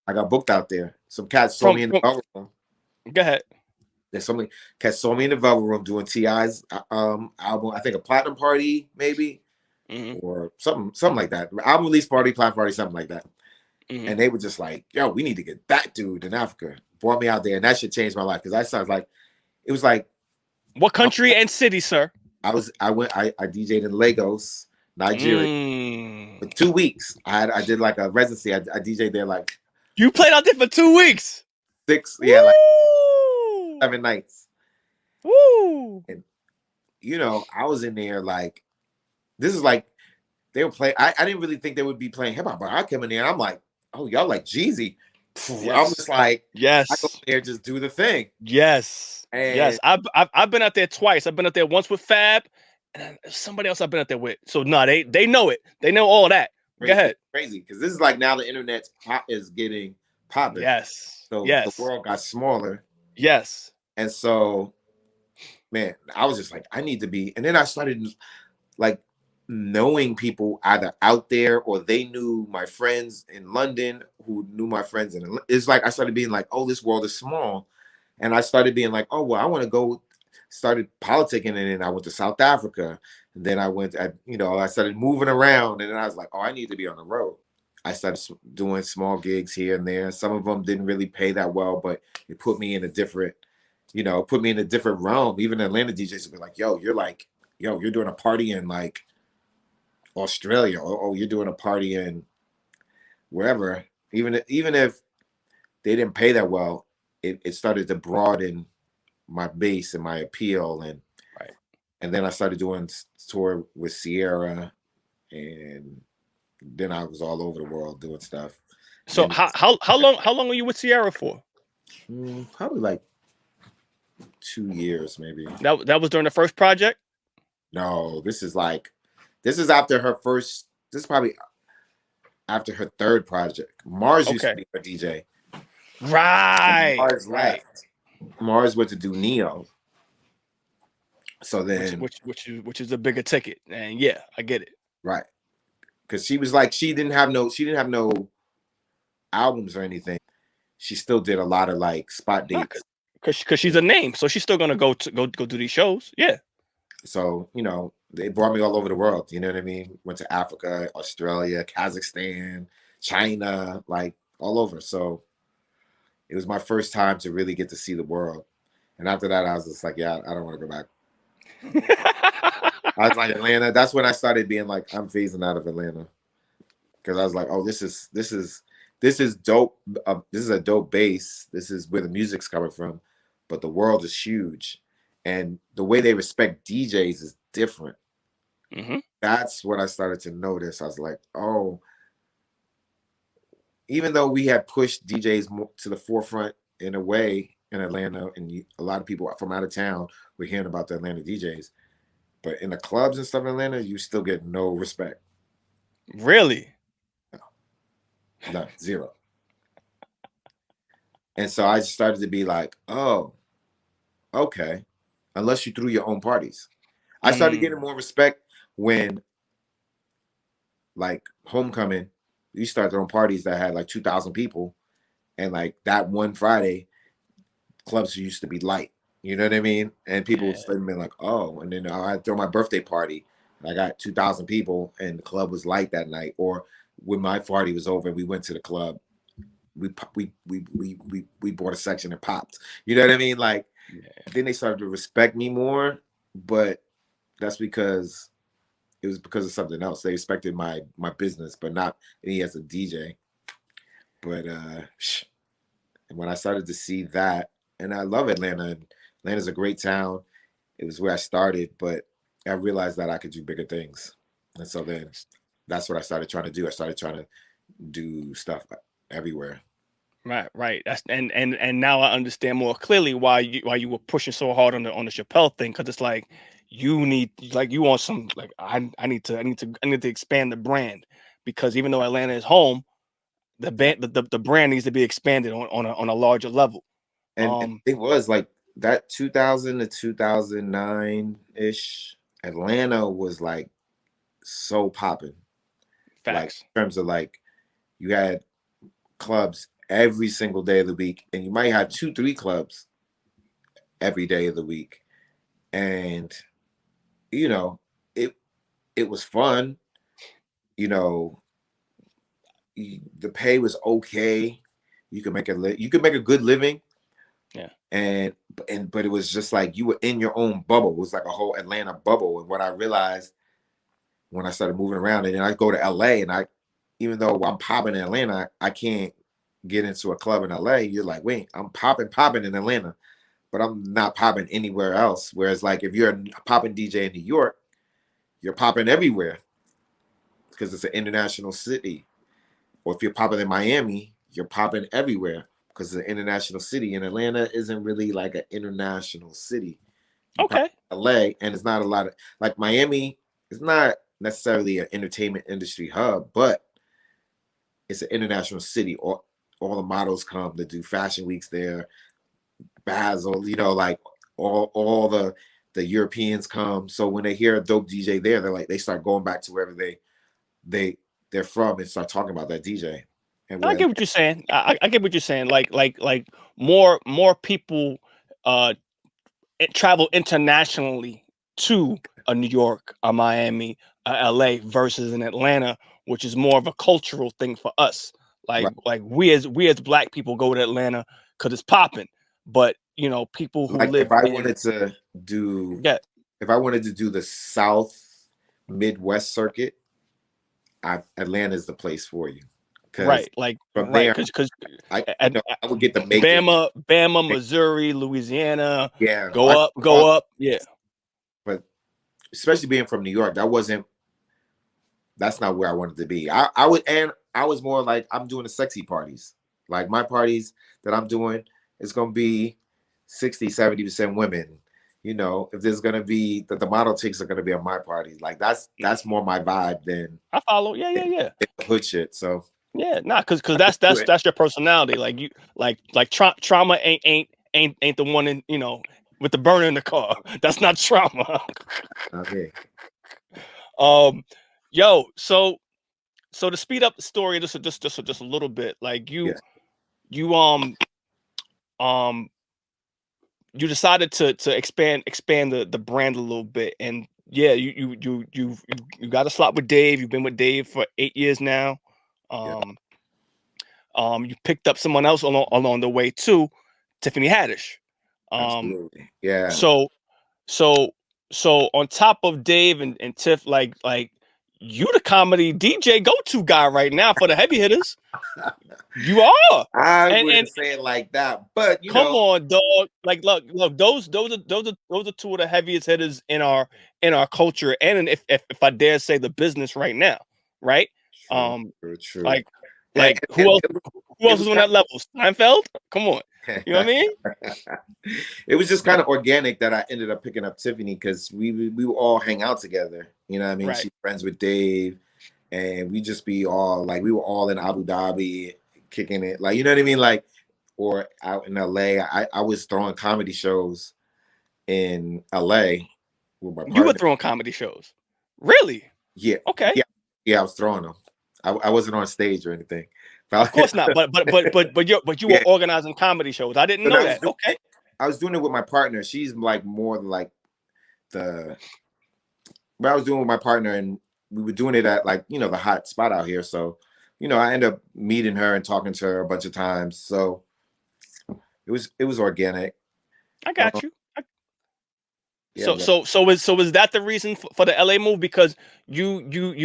I got booked out there. Some cats saw me in the Velvet Room. Go ahead. There's so many cats saw me in the Velvet Room doing T.I.'s album. I think a platinum party, maybe, or something like that. Album release party, platinum party, something like that. And they were just like, yo, we need to get that dude in Africa. Brought me out there, and that shit changed my life, because I started like, it was like, what country and city, sir? I DJ'd in Lagos, Nigeria, for 2 weeks. I did like a residency. I DJ'd there like. You played out there for 2 weeks. 6, yeah, like 7 nights. Woo! And you know, I was in there like, this is like, they were playing. I didn't really think they would be playing hip hop, but I come in there and I'm like, oh, y'all like Jeezy. Yes. I'm just like, yes, I go there, just do the thing. Yes. And yes. I've been out there twice. I've been out there once with Fab and somebody else I've been out there with. So no, they know it. They know all that. Crazy, go ahead. Crazy. Because this is like, now the internet is getting popping. Yes. So the world got smaller. Yes. And so, man, I was just like, I need to be. And then I started like knowing people either out there, or they knew my friends in London who knew my friends. And it's like, I started being like, oh, this world is small. And I started being like, oh, well, I want to go, started politicking. And then I went to South Africa. And then I I started moving around. And then I was like, oh, I need to be on the road. I started doing small gigs here and there. Some of them didn't really pay that well, but it put me in a different, realm. Even Atlanta DJs would be like, yo, you're doing a party in like Australia, or you're doing a party in wherever. Even if they didn't pay that well, it started to broaden my base and my appeal. And then I started doing tour with Sierra, and then I was all over the world doing stuff. So how long were you with Sierra for? Probably like 2 years, maybe. That was during the first project? No, this is after her first. This is probably after her third project. Mars used to be her DJ. Right. Mars left. Mars went to do Neo. So then, which is a bigger ticket, and yeah, I get it. Right, because she was like, she didn't have no albums or anything. She still did a lot of like spot dates. Because she's a name, so she's still gonna go do these shows. Yeah. So they brought me all over the world. You know what I mean? Went to Africa, Australia, Kazakhstan, China, like all over. So it was my first time to really get to see the world. And after that, I was just like, yeah, I don't want to go back. I was like, Atlanta. That's when I started being like, I'm phasing out of Atlanta, because I was like, oh, this is dope. This is a dope base. This is where the music's coming from, but the world is huge, and the way they respect DJs is different. That's what I started to notice. I was like, oh, even though we had pushed DJs more to the forefront in a way, in Atlanta, and a lot of people from out of town were hearing about the Atlanta DJs. But in the clubs and stuff in Atlanta, you still get no respect. Really? No, zero. And so I started to be like, oh, okay. Unless you threw your own parties. I started getting more respect when, like, homecoming, you start throwing parties that had like 2,000 people. And like that one Friday, clubs used to be light. You know what I mean? And people would start being like, oh, and then I'd throw my birthday party and I got 2,000 people and the club was light that night. Or when my party was over, we went to the club. We bought a section and popped. You know what I mean? Like, then they started to respect me more, but that's because it was because of something else. They respected my business, but not me as a DJ. But and when I started to see that, and I love Atlanta. Atlanta's a great town. It was where I started, but I realized that I could do bigger things. And so then that's what I started trying to do. I started trying to do stuff everywhere. Right. That's and now I understand more clearly why you were pushing so hard on the Chappelle thing, because it's like you want some, like, I need to expand the brand, because even though Atlanta is home, the brand needs to be expanded on a larger level. And it was like that 2000 to 2009 ish. Atlanta was like so popping. Like, in terms of like, you had clubs every single day of the week, and you might have 2-3 clubs every day of the week. And you know, it was fun. You know, the pay was okay. You could make a good living. Yeah. But it was just like you were in your own bubble. It was like a whole Atlanta bubble. And what I realized when I started moving around, and then I go to LA, and even though I'm popping in Atlanta, I can't get into a club in LA. You're like, wait, I'm popping in Atlanta, but I'm not popping anywhere else. Whereas like if you're a popping DJ in New York, you're popping everywhere because it's an international city. Or if you're popping in Miami, you're popping everywhere because it's an international city. And Atlanta isn't really like an international city. Okay. LA, and it's not a lot of, like, Miami is not necessarily an entertainment industry hub, but it's an international city. All the models come to do fashion weeks there. Basel, like all the Europeans come. So when they hear a dope DJ there, they start going back to wherever they're from and start talking about that DJ. And I get what you're saying. I get what you're saying. Like more people travel internationally to a New York, a Miami, a LA versus in Atlanta, which is more of a cultural thing for us. Like we as black people go to Atlanta because it's popping. But people who live if I wanted to do the South Midwest circuit, Atlanta is the place for you. Right, like from right, there, because I would get the Bama, Missouri, Louisiana, yeah, go up, yeah. But especially being from New York, that's not where I wanted to be. I was more like, I'm doing the sexy parties. Like, my parties that I'm doing is gonna be 60-70% women. If there's gonna be the model chicks are gonna be on my parties. Like, that's more my vibe than I follow. Yeah. Hood shit. So yeah, because that's your personality. Like you like trauma ain't the one in with the burner in the car. That's not trauma. okay. Yo, so to speed up the story just a little bit, like you decided to expand the brand a little bit, and yeah, you got a slot with Dave. You've been with Dave for 8 years now. You picked up someone else along the way too, Tiffany Haddish. Absolutely. Yeah. So on top of Dave and Tiff, like you the comedy DJ go-to guy right now for the heavy hitters. You are. I wouldn't say it like that, but come on, dog. Like, look, those are two of the heaviest hitters in our culture, and if I dare say, the business right now, right? True. Like who else is on that level? Steinfeld? Come on. You know what I mean? It was just kind of organic that I ended up picking up Tiffany because we would all hang out together. You know what I mean? Right. She's friends with Dave, and we just be all like we were all in Abu Dhabi kicking it, like you know what I mean, like or out in LA. I was throwing comedy shows in LA with my partner. You were throwing comedy shows, really? Yeah. Okay. Yeah. I was throwing them. I wasn't on stage or anything. Of course not. But you were organizing comedy shows. I didn't know that. Okay. I was doing it with my partner. She's like more like but I was doing it with my partner, and we were doing it at like the hot spot out here. So I ended up meeting her and talking to her a bunch of times. So it was organic. I got you. So is that the reason for the LA move? Because you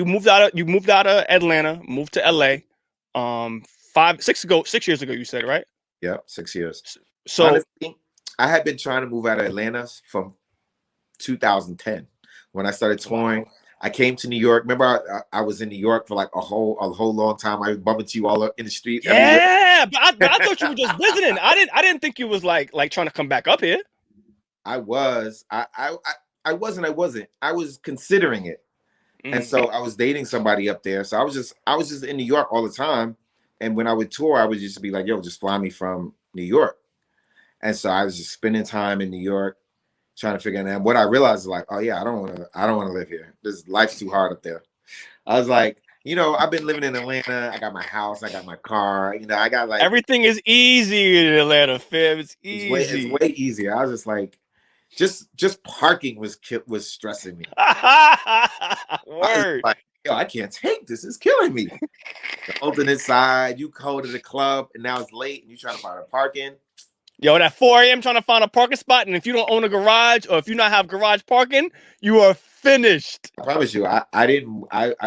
moved out of Atlanta, moved to LA, 6 years ago, you said, right? Yeah, 6 years. So honestly, I had been trying to move out of Atlanta from 2010 when I started touring. I came to New York. Remember, I was in New York for like a whole long time. I was bumping into you all in the street. Yeah, but I thought you were just visiting. I didn't think you was like trying to come back up here. I was. I wasn't. I was considering it, and so I was dating somebody up there. So I was just in New York all the time. And when I would tour, I would just be like, "Yo, just fly me from New York." And so I was just spending time in New York, trying to figure it out. What I realized is like, oh yeah, I don't want to live here. This life's too hard up there. I was like, I've been living in Atlanta. I got my house. I got my car. I got like everything is easy in Atlanta, fam. It's easy. It's way easier. I was just like, just parking was stressing me. Word. Like, yo, I can't take this. It's killing me. The alternate side, you go to the club and now it's late and you trying to find a parking. Yo, at 4 a.m. trying to find a parking spot, and if you don't own a garage or if you not have garage parking, you are finished. I promise you, I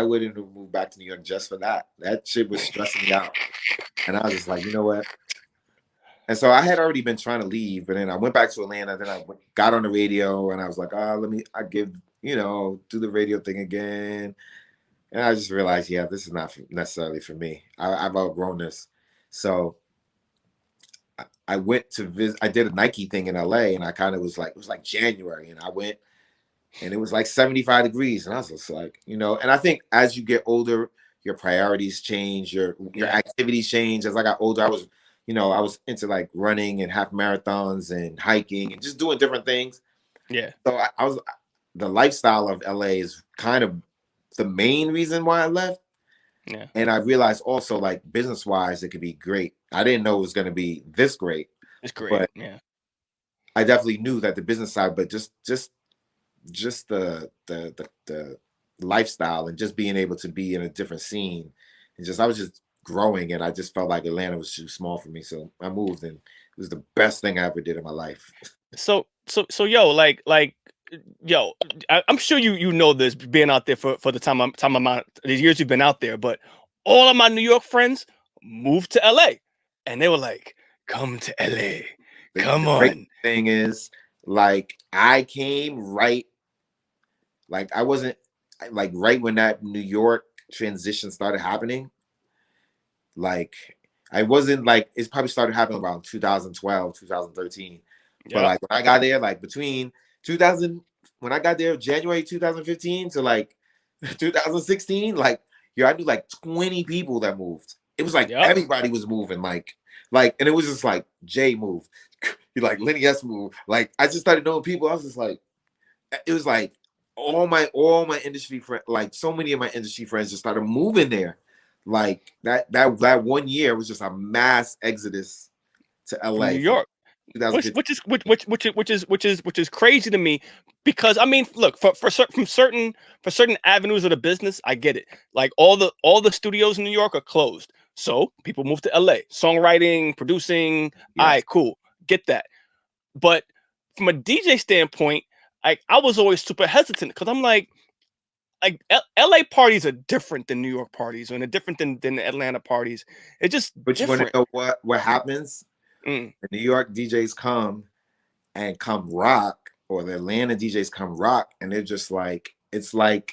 wouldn't have moved back to New York just for that. That shit was stressing me out. And I was just like, you know what? And so I had already been trying to leave, but then I went back to Atlanta. Then I got on the radio and I was like, do the radio thing again. And I just realized, yeah, this is not necessarily for me. I've outgrown this. So I went to visit. I did a Nike thing in LA, and I kind of was like, it was like January, and I went, and it was like 75 degrees, and I was just like, and I think as you get older, your priorities change, your activities change. As I got older, I was into like running and half marathons and hiking and just doing different things. Yeah. So the lifestyle of LA is kind of the main reason why I left. Yeah. And I realized also, like, business wise, it could be great. I didn't know it was going to be this great. It's great. But yeah. I definitely knew that the business side, but just the lifestyle and just being able to be in a different scene, and I was just growing, and I just felt like Atlanta was too small for me. So I moved, and it was the best thing I ever did in my life. So yo, I'm sure you know this, being out there for the time amount the years you've been out there, but all of my New York friends moved to LA, and they were like, "Come to LA, come on." Great thing is, like, I came right, like, I wasn't like right when that New York transition started happening. Like, I wasn't like, it's probably started happening around 2012, 2013. Yep. But like when I got there, like between 2000, when I got there, January 2015 to like 2016, like, I knew like 20 people that moved. It was like everybody was moving, like, and it was just like Jay moved, like Lenny S moved. Like, I just started knowing people. I was just like, it was like all my industry friends, like so many of my industry friends just started moving there. Like that 1 year was just a mass exodus to LA, New York. Which is crazy to me, because I mean, look, for certain avenues of the business, I get it. Like all the studios in New York are closed, so people move to LA. Songwriting, producing, all right, cool, get that. But from a DJ standpoint, I was always super hesitant, because I'm like LA parties are different than New York parties, and they're different than Atlanta parties. It's just but different. You want to know what happens? The New York DJs come rock, or the Atlanta DJs come rock, and they're just like, it's like,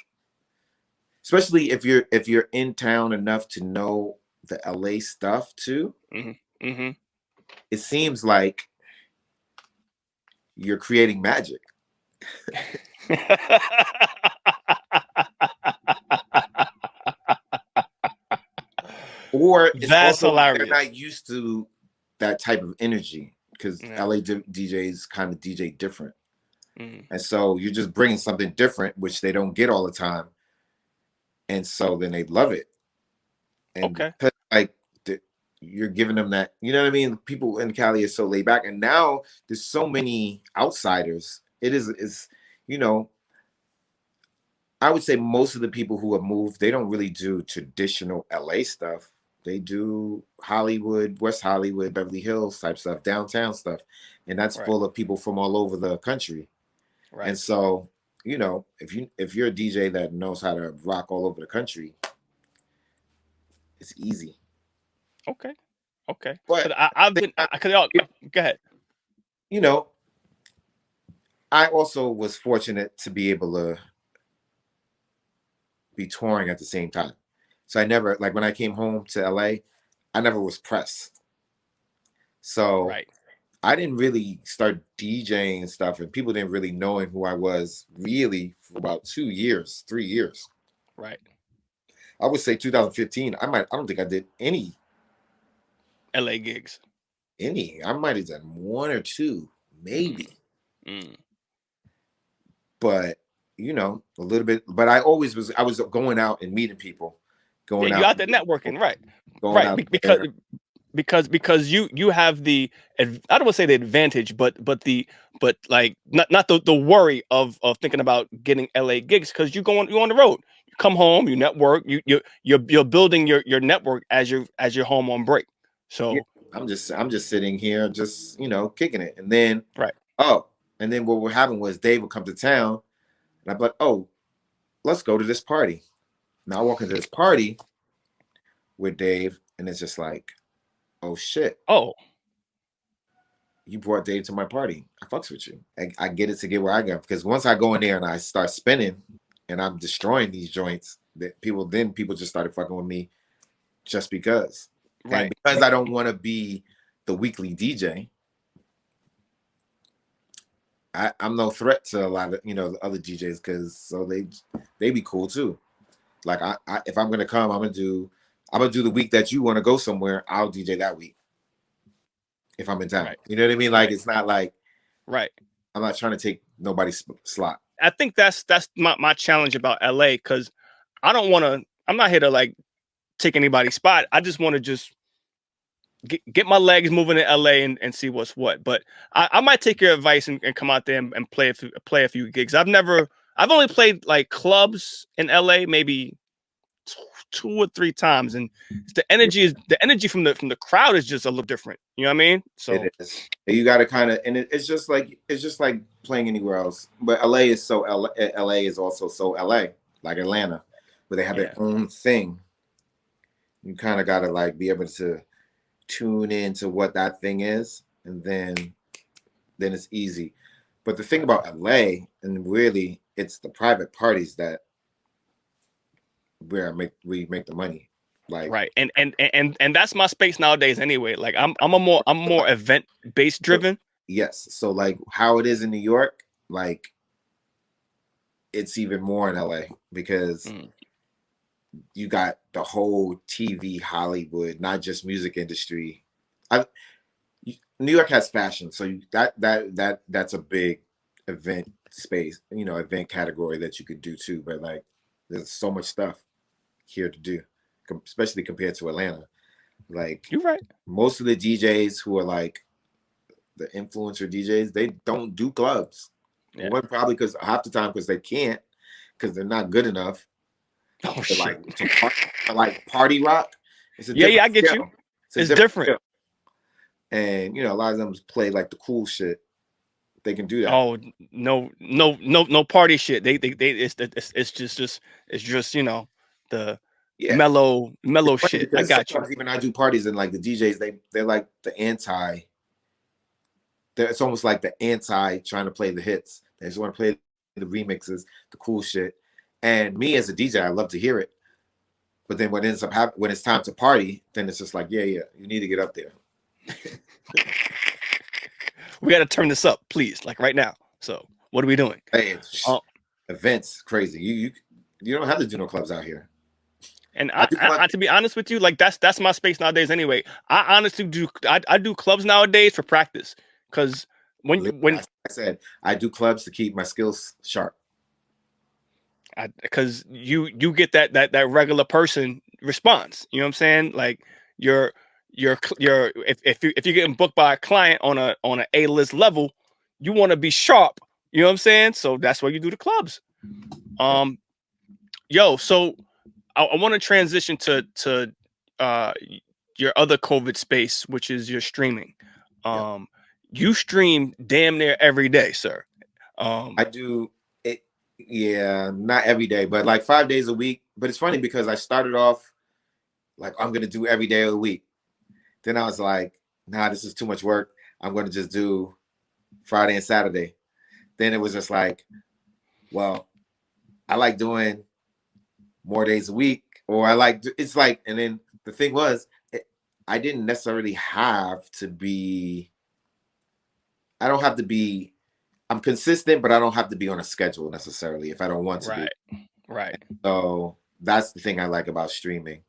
especially if you're in town enough to know the LA stuff too. it seems like you're creating magic. Or it's That's also they're hilarious. not used to that type of energy because Yeah. LA DJs kind of DJ different. Mm. And so you're just bringing something different, which they don't get all the time. And so then they love it. And Okay. because, like, you're giving them that, you know what I mean? People in Cali are so laid back. And now there's so many outsiders. It's, you know, I would say most of the people who have moved, they don't really do traditional LA stuff. They do Hollywood, West Hollywood, Beverly Hills type stuff, downtown stuff. And that's Right. full of people from all over the country. Right. And so, you know, if you're a DJ that knows how to rock all over the country, it's easy. Okay. Okay. But I've been. Go ahead. you know, I also was fortunate to be able to be touring at the same time. So I never, like when I came home to LA, I never was pressed. So Right. I didn't really start DJing and stuff, and people didn't really know who I was really for about 2 years, 3 years. Right. I would say 2015. I don't think I did any LA gigs. I might have done 1 or 2, maybe. Mm. But you know, a little bit. But I was going out and meeting people, going You're out out there networking, right? going Right. out Because you have the, I don't want to say the advantage, but like not the worry of thinking about getting LA gigs, because you're on the road. You come home, you network, you're building your network as you're home on break. So yeah, I'm just sitting here, just kicking it, and then right. And then what would happen was Dave would come to town, and I'd be like, oh, let's go to this party. Now I walk into this party with Dave, and it's just like, oh shit. Oh, you brought Dave to my party. I fucks with you. I get it to get where I go. Because once I go in there and I start spinning and I'm destroying these joints, that people just started fucking with me just because. right. And because I don't want to be the weekly DJ, I'm no threat to a lot of the other DJs, because so they be cool too. Like I if I'm gonna come, I'm gonna do the week that you want to go somewhere. I'll DJ that week if I'm in town. Right. You know what I mean? Like Right. it's not like Right. I'm not trying to take nobody's slot. I think that's my challenge about LA, because I'm not here to like take anybody's spot. I just want to just get my legs moving in LA and see what's what. But I might take your advice and come out there and play a few gigs. I've only played like clubs in LA maybe 2 or 3 times, and the energy from the crowd is just a little different. You know what I mean? So it is. You got to kind of, and it's just like playing anywhere else. But LA is so LA is also so LA, like Atlanta, where they have their own thing. You kind of got to like be able to tune into what that thing is, and then it's easy. But the thing about LA, and really, it's the private parties that we make the money. Like right, and that's my space nowadays anyway. Like I'm more event based driven. Yes, so like how it is in New York, like it's even more in LA, because you got the whole TV Hollywood, not just music industry. New York has fashion, so that's a big event space, event category that you could do too. But like, there's so much stuff here to do, especially compared to Atlanta. Like, you're right. Most of the DJs who are like the influencer DJs, they don't do clubs. Yeah. One, probably because half the time because they can't, because they're not good enough. Oh shit! Like party rock. It's I get skill. You. It's different. Skill. And a lot of them play like the cool shit. They can do that. Oh no party shit. They it's just the mellow shit. I got you. Even I do parties, and like the DJs, they're like the anti. It's almost like the anti trying to play the hits. They just want to play the remixes, the cool shit. And me as a DJ, I love to hear it. But then what ends up happening when it's time to party, then it's just like, yeah, you need to get up there. We got to turn this up, please, like right now. So what are we doing? Hey, events crazy. You don't have to do no clubs out here. And I, to be honest with you, like that's my space nowadays. Anyway, I honestly do. I do clubs nowadays for practice, because when I said I do clubs to keep my skills sharp. Because you get that regular person response. You know what I'm saying? Like you're if you're getting booked by a client on a A-list level, you want to be sharp. You know what I'm saying? So that's why you do the clubs. Yo, so I want to transition to your other COVID space, which is your streaming. You stream damn near every day, sir. I do it, yeah, not every day, but like 5 days a week. But it's funny because I started off like I'm gonna do every day of the week. Then I was like, nah, this is too much work. I'm gonna just do Friday and Saturday. Then it was just like, well, I like doing more days a week, or it's like, and then the thing was, I didn't necessarily have to be. I don't have to be. I'm consistent, but I don't have to be on a schedule necessarily if I don't want to be. Right. So that's the thing I like about streaming.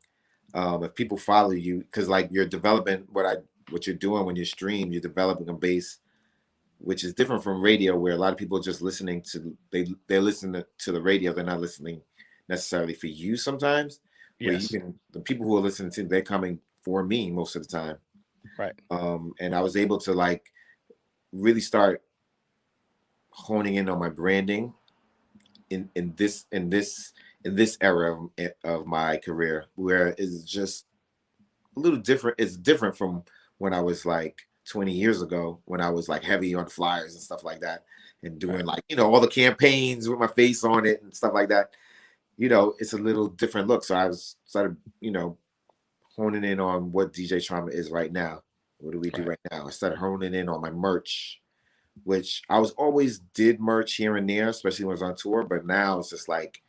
If people follow you, because like you're developing what you're doing when you stream, you're developing a base, which is different from radio, where a lot of people are just listening to they're listening to the radio. They're not listening necessarily for you sometimes. Yes. Where the people who are listening to, they're coming for me most of the time. Right. And I was able to like really start honing in on my branding in this era of my career, where it's just a little different. It's different from when I was like 20 years ago, when I was like heavy on flyers and stuff like that, and doing like, all the campaigns with my face on it and stuff like that. It's a little different look. So I was started, honing in on what DJ Trauma is right now. What do we do right now? I started honing in on my merch, which I was always did merch here and there, especially when I was on tour. But now it's just like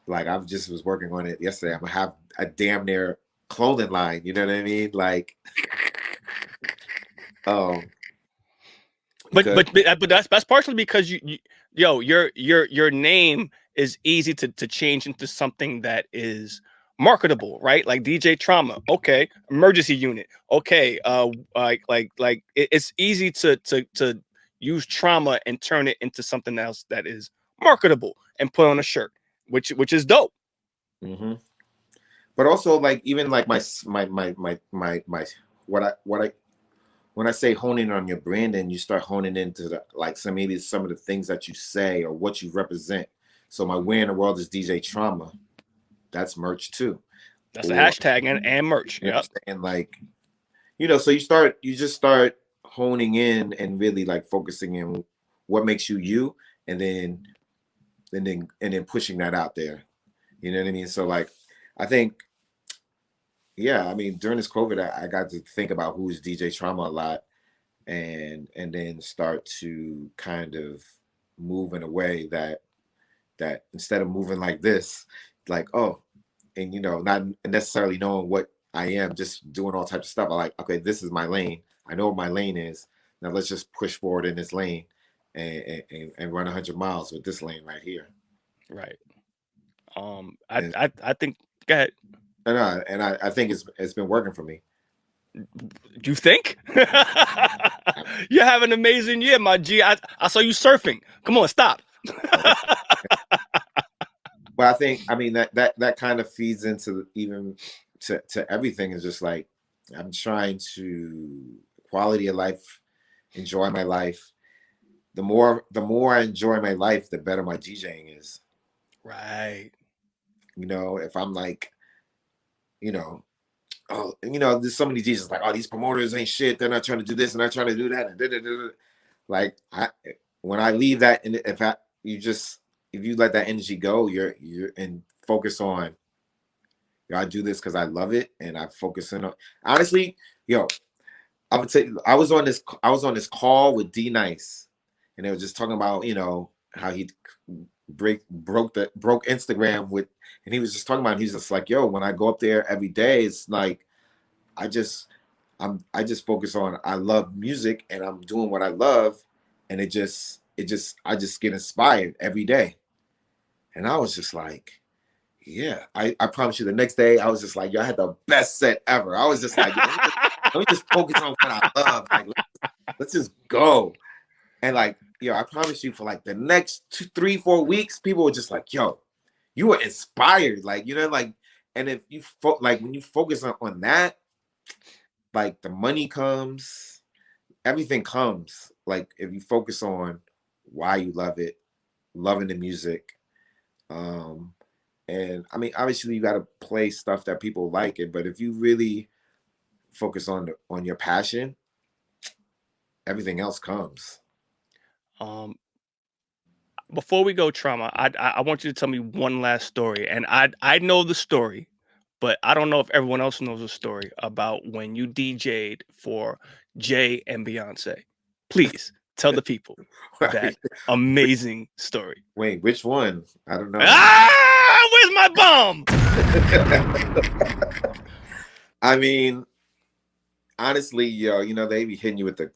I just was working on it yesterday. I'm gonna have a damn near clothing line. You know what I mean? Like, but that's partially because your name is easy to change into something that is marketable, right? Like DJ Trauma, okay, emergency unit, okay, it's easy to use trauma and turn it into something else that is marketable and put on a shirt, which is dope. Mm-hmm. But also, like, even like my when I say honing on your branding, you start honing into maybe some of the things that you say or what you represent. So my where in the world is DJ Trauma. That's merch too. That's a hashtag and merch. Yep. And like, so you just start honing in and really like focusing in what makes you, and then pushing that out there. You know what I mean? So like, I think, yeah, I mean, during this COVID, I got to think about who's DJ Trauma a lot, and then start to kind of move in a way that instead of moving like this, like, oh, and not necessarily knowing what I am, just doing all types of stuff. I like, okay, this is my lane. I know what my lane is. Now let's just push forward in this lane and run 100 miles with this lane right here. Right. I think. Go ahead. And I think it's been working for me. Do you think? You have an amazing year, my G. I saw you surfing. Come on, stop. But I think, I mean, that kind of feeds into even to everything. Is just like, I'm trying to quality of life, enjoy my life. The more I enjoy my life, the better my DJing is. Right. If I'm like, there's so many DJs like, oh, these promoters ain't shit. They're not trying to do this and they're trying to do that. And like, when I leave that, and if you let that energy go, you're and focus on, I do this because I love it, and I focus on. Honestly, I'm gonna tell you, I was on this call with D Nice, and they were just talking about how he broke Instagram with, and he was just talking about, he's just like, yo, when I go up there every day, it's like I I just focus on I love music and I'm doing what I love, and I just get inspired every day. And I was just like, yeah, I promise you the next day I was just like, yo, I had the best set ever. I was just like, let me just focus on what I love. Like let's just go. And like, yo, I promise you for like the next 2, 3, 4 weeks, people were just like, yo, you were inspired. Like, you know, like, and if you like when you focus on that, like the money comes, everything comes. Like if you focus on why you love it, loving the music. And I mean, obviously you got to play stuff that people like it, but if you really focus on your passion, everything else comes. Before we go, Trauma, I want you to tell me one last story, and I know the story, but I don't know if everyone else knows the story about when you DJ'd for Jay and Beyonce. Please tell the people that amazing story. Wait, which one? I don't know. Ah, where's my bomb? I mean, honestly, yo, you know, they be hitting you with the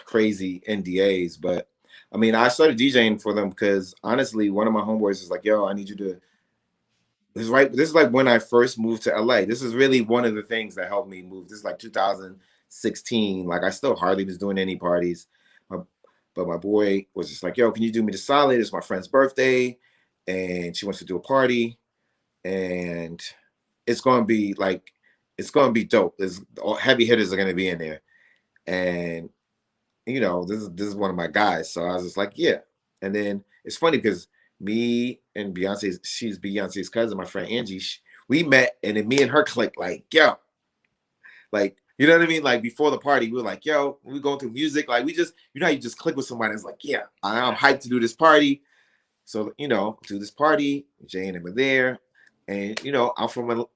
crazy NDAs, but I mean, I started DJing for them because honestly, one of my homeboys is like, yo, I need you to. This is like when I first moved to LA. This is really one of the things that helped me move. This is like 2016. Like I still hardly was doing any parties. But my boy was just like, yo, can you do me the solid? It's my friend's birthday and she wants to do a party. And it's going to be dope. There's heavy hitters are going to be in there. And, you know, this is one of my guys. So I was just like, yeah. And then it's funny because me and Beyonce, she's Beyonce's cousin, my friend Angie, we met and then me and her clicked like, yo, like, you know what I mean? Like before the party, we were like, yo, we going through music. Like we just, you know how you just click with somebody. It's like, yeah, I'm hyped to do this party. So, you know, do this party. Jay and him are there. And, you know,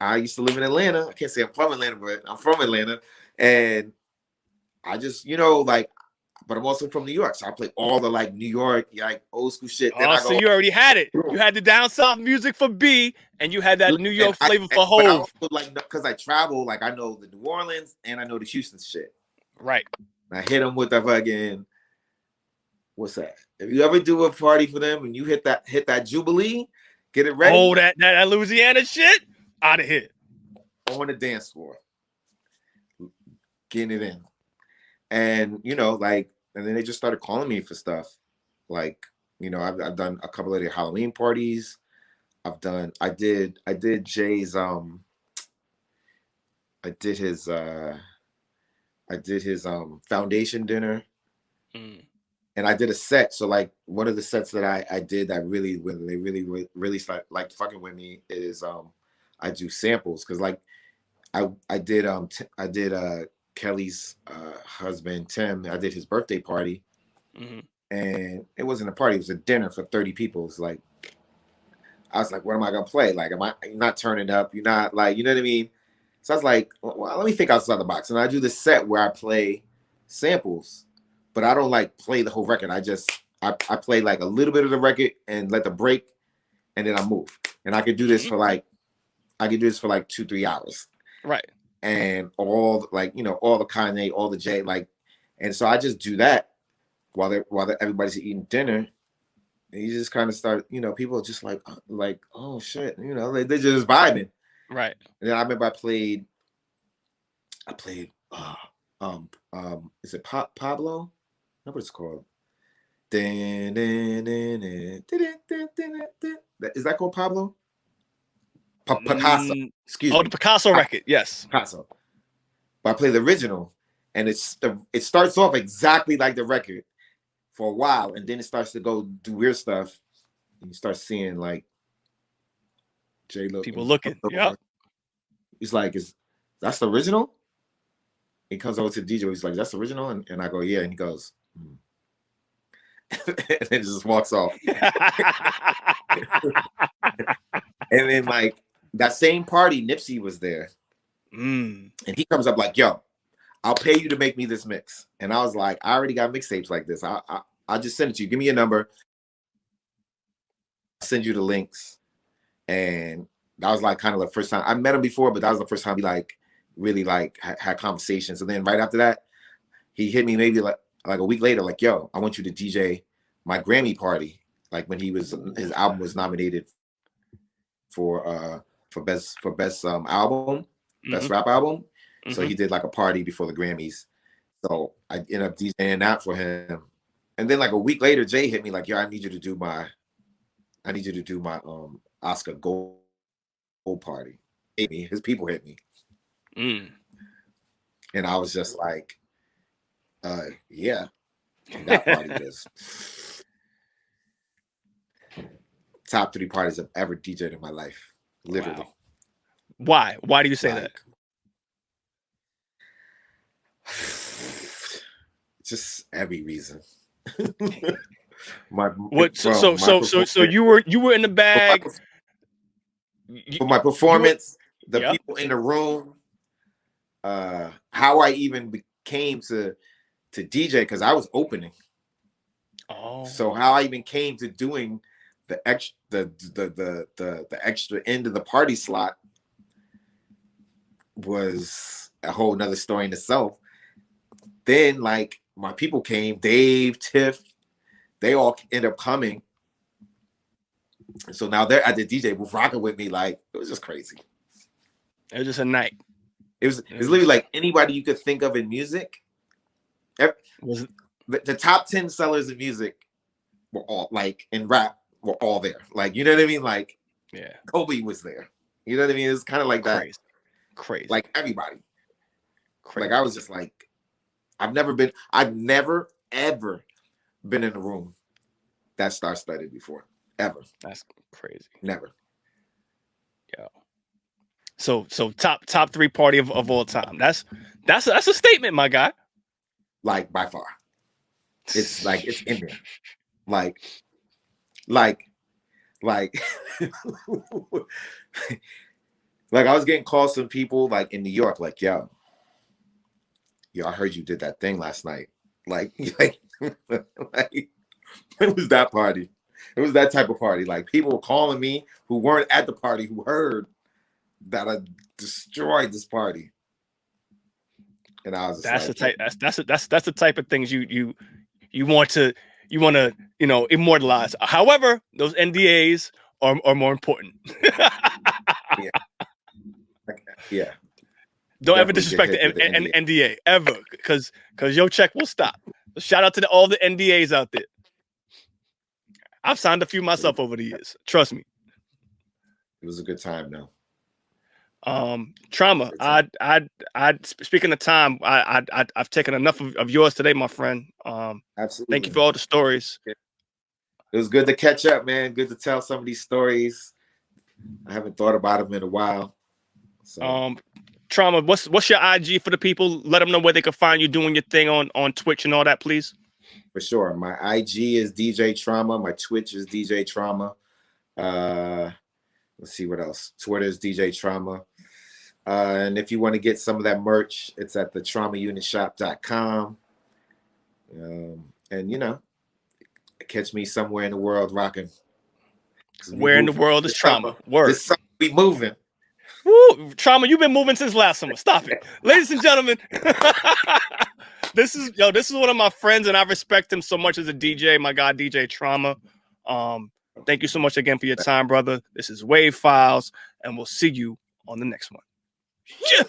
I used to live in Atlanta. I can't say I'm from Atlanta, but I'm from Atlanta. And I just, you know, like, but I'm also from New York. So I play all the like New York, like old school shit. Then so you already had it. You had the down south music for B and you had that New York flavor for Hove. Like, because I travel, like I know the New Orleans and I know the Houston shit. Right. And I hit them with the fucking, what's that? If you ever do a party for them and you hit that Jubilee, get it ready. Oh, that Louisiana shit? Out of here. On the dance floor. Getting it in. And, you know, like, and then they just started calling me for stuff. Like, you know, I've done a couple of their Halloween parties. I did Jay's, I did his foundation dinner. And I did a set. So like one of the sets that I did that really, when they really start like fucking with me is I do samples. Cause like I did Kelly's husband, Tim, I did his birthday party. And it wasn't a party, it was a dinner for 30 people. It's like, I was like, what am I gonna play? Like, you're not turning up, you're not like, you know what I mean? So I was like, well, let me think outside the box. And I do this set where I play samples, but I don't like play the whole record. I play like a little bit of the record and let the break, and then I move. And I could do this for like 2-3 hours. Right. And all like, you know, all the Kanye, all the Jay, like, and so I just do that while everybody's eating dinner. And you just kind of start, you know, people are just like, oh shit, you know, they're just vibing. Right. And then I remember I played, is it Pablo? What it's called? Is that called Pablo? Picasso. Excuse me. Oh, the Picasso record. Yes. Picasso. But I play the original, and it starts off exactly like the record for a while, and then it starts to go do weird stuff, and you start seeing like people looking. Yeah. He's like, that's the original? He comes over to the DJ. He's like, that's the original? And I go, yeah. And he goes, and then just walks off. And then like that same party, Nipsey was there. And he comes up like, yo, I'll pay you to make me this mix. And I was like, I already got mixtapes like this. I'll just send it to you. Give me your number. I'll send you the links. And that was like kind of the first time. I met him before, but that was the first time he like really like had conversations. And then right after that, he hit me maybe like a week later, like, yo, I want you to DJ my Grammy party. Like when his album was nominated for best album, best rap album. So he did like a party before the Grammys. So I ended up DJing that for him. And then like a week later, Jay hit me like, yo, I need you to do my Oscar Gold party. His people hit me. And I was just like, yeah. And that party was top 3 parties I've ever DJed in my life. Literally. Wow. Why? Why do you say that? Just every reason. So you were in the bag. For my performance, the people in the room, how I even came to DJ, because I was opening. Oh. So how I even came to doing the extra end of the party slot was a whole nother story in itself. Then like my people came, Dave, Tiff, they all end up coming. So now they're at the DJ booth rocking with me. Like, it was just crazy. It was just a night. It was literally like anybody you could think of in music. The top 10 sellers in music were all like in rap were all there. Like, you know what I mean? Like, yeah, Kobe was there. You know what I mean? It's kind of like that. Crazy. Like everybody. Crazy. Like I was just like, I've never ever been in a room that star-studded before. Ever. That's crazy. Never. Yo. So top 3 party of all time. That's a statement, my guy. Like by far. It's like it's in there. Like like like I was getting calls from people like in New York, like, yo, I heard you did that thing last night. Like it was that party. It was that type of party. Like people were calling me who weren't at the party, who heard that I destroyed this party. And I was that's the type of things you want to immortalize. However, those NDAs are more important. Yeah. Don't ever disrespect the NDA ever, because your check will stop. So shout out to all the NDAs out there. I've signed a few myself over the years. Trust me. It was a good time, though. Trauma. I speaking of time, I've taken enough of yours today, my friend. Absolutely. Thank you for all the stories. It was good to catch up, man. Good to tell some of these stories. I haven't thought about them in a while. So. Trauma, what's your IG for the people? Let them know where they can find you doing your thing on Twitch and all that, please. For sure. My IG is DJ Trauma. My Twitch is DJ Trauma. Let's see what else. Twitter is DJ Trauma. And if you want to get some of that merch, it's at the traumaunitshop.com. And catch me somewhere in the world rocking. Where in the world is Trauma? Word. This summer we moving. Woo, Trauma, you've been moving since last summer. Stop it. Ladies and gentlemen. This is one of my friends, and I respect him so much as a DJ. My guy, DJ Trauma. Thank you so much again for your time, brother. This is Wave Files, and we'll see you on the next one. Yeah.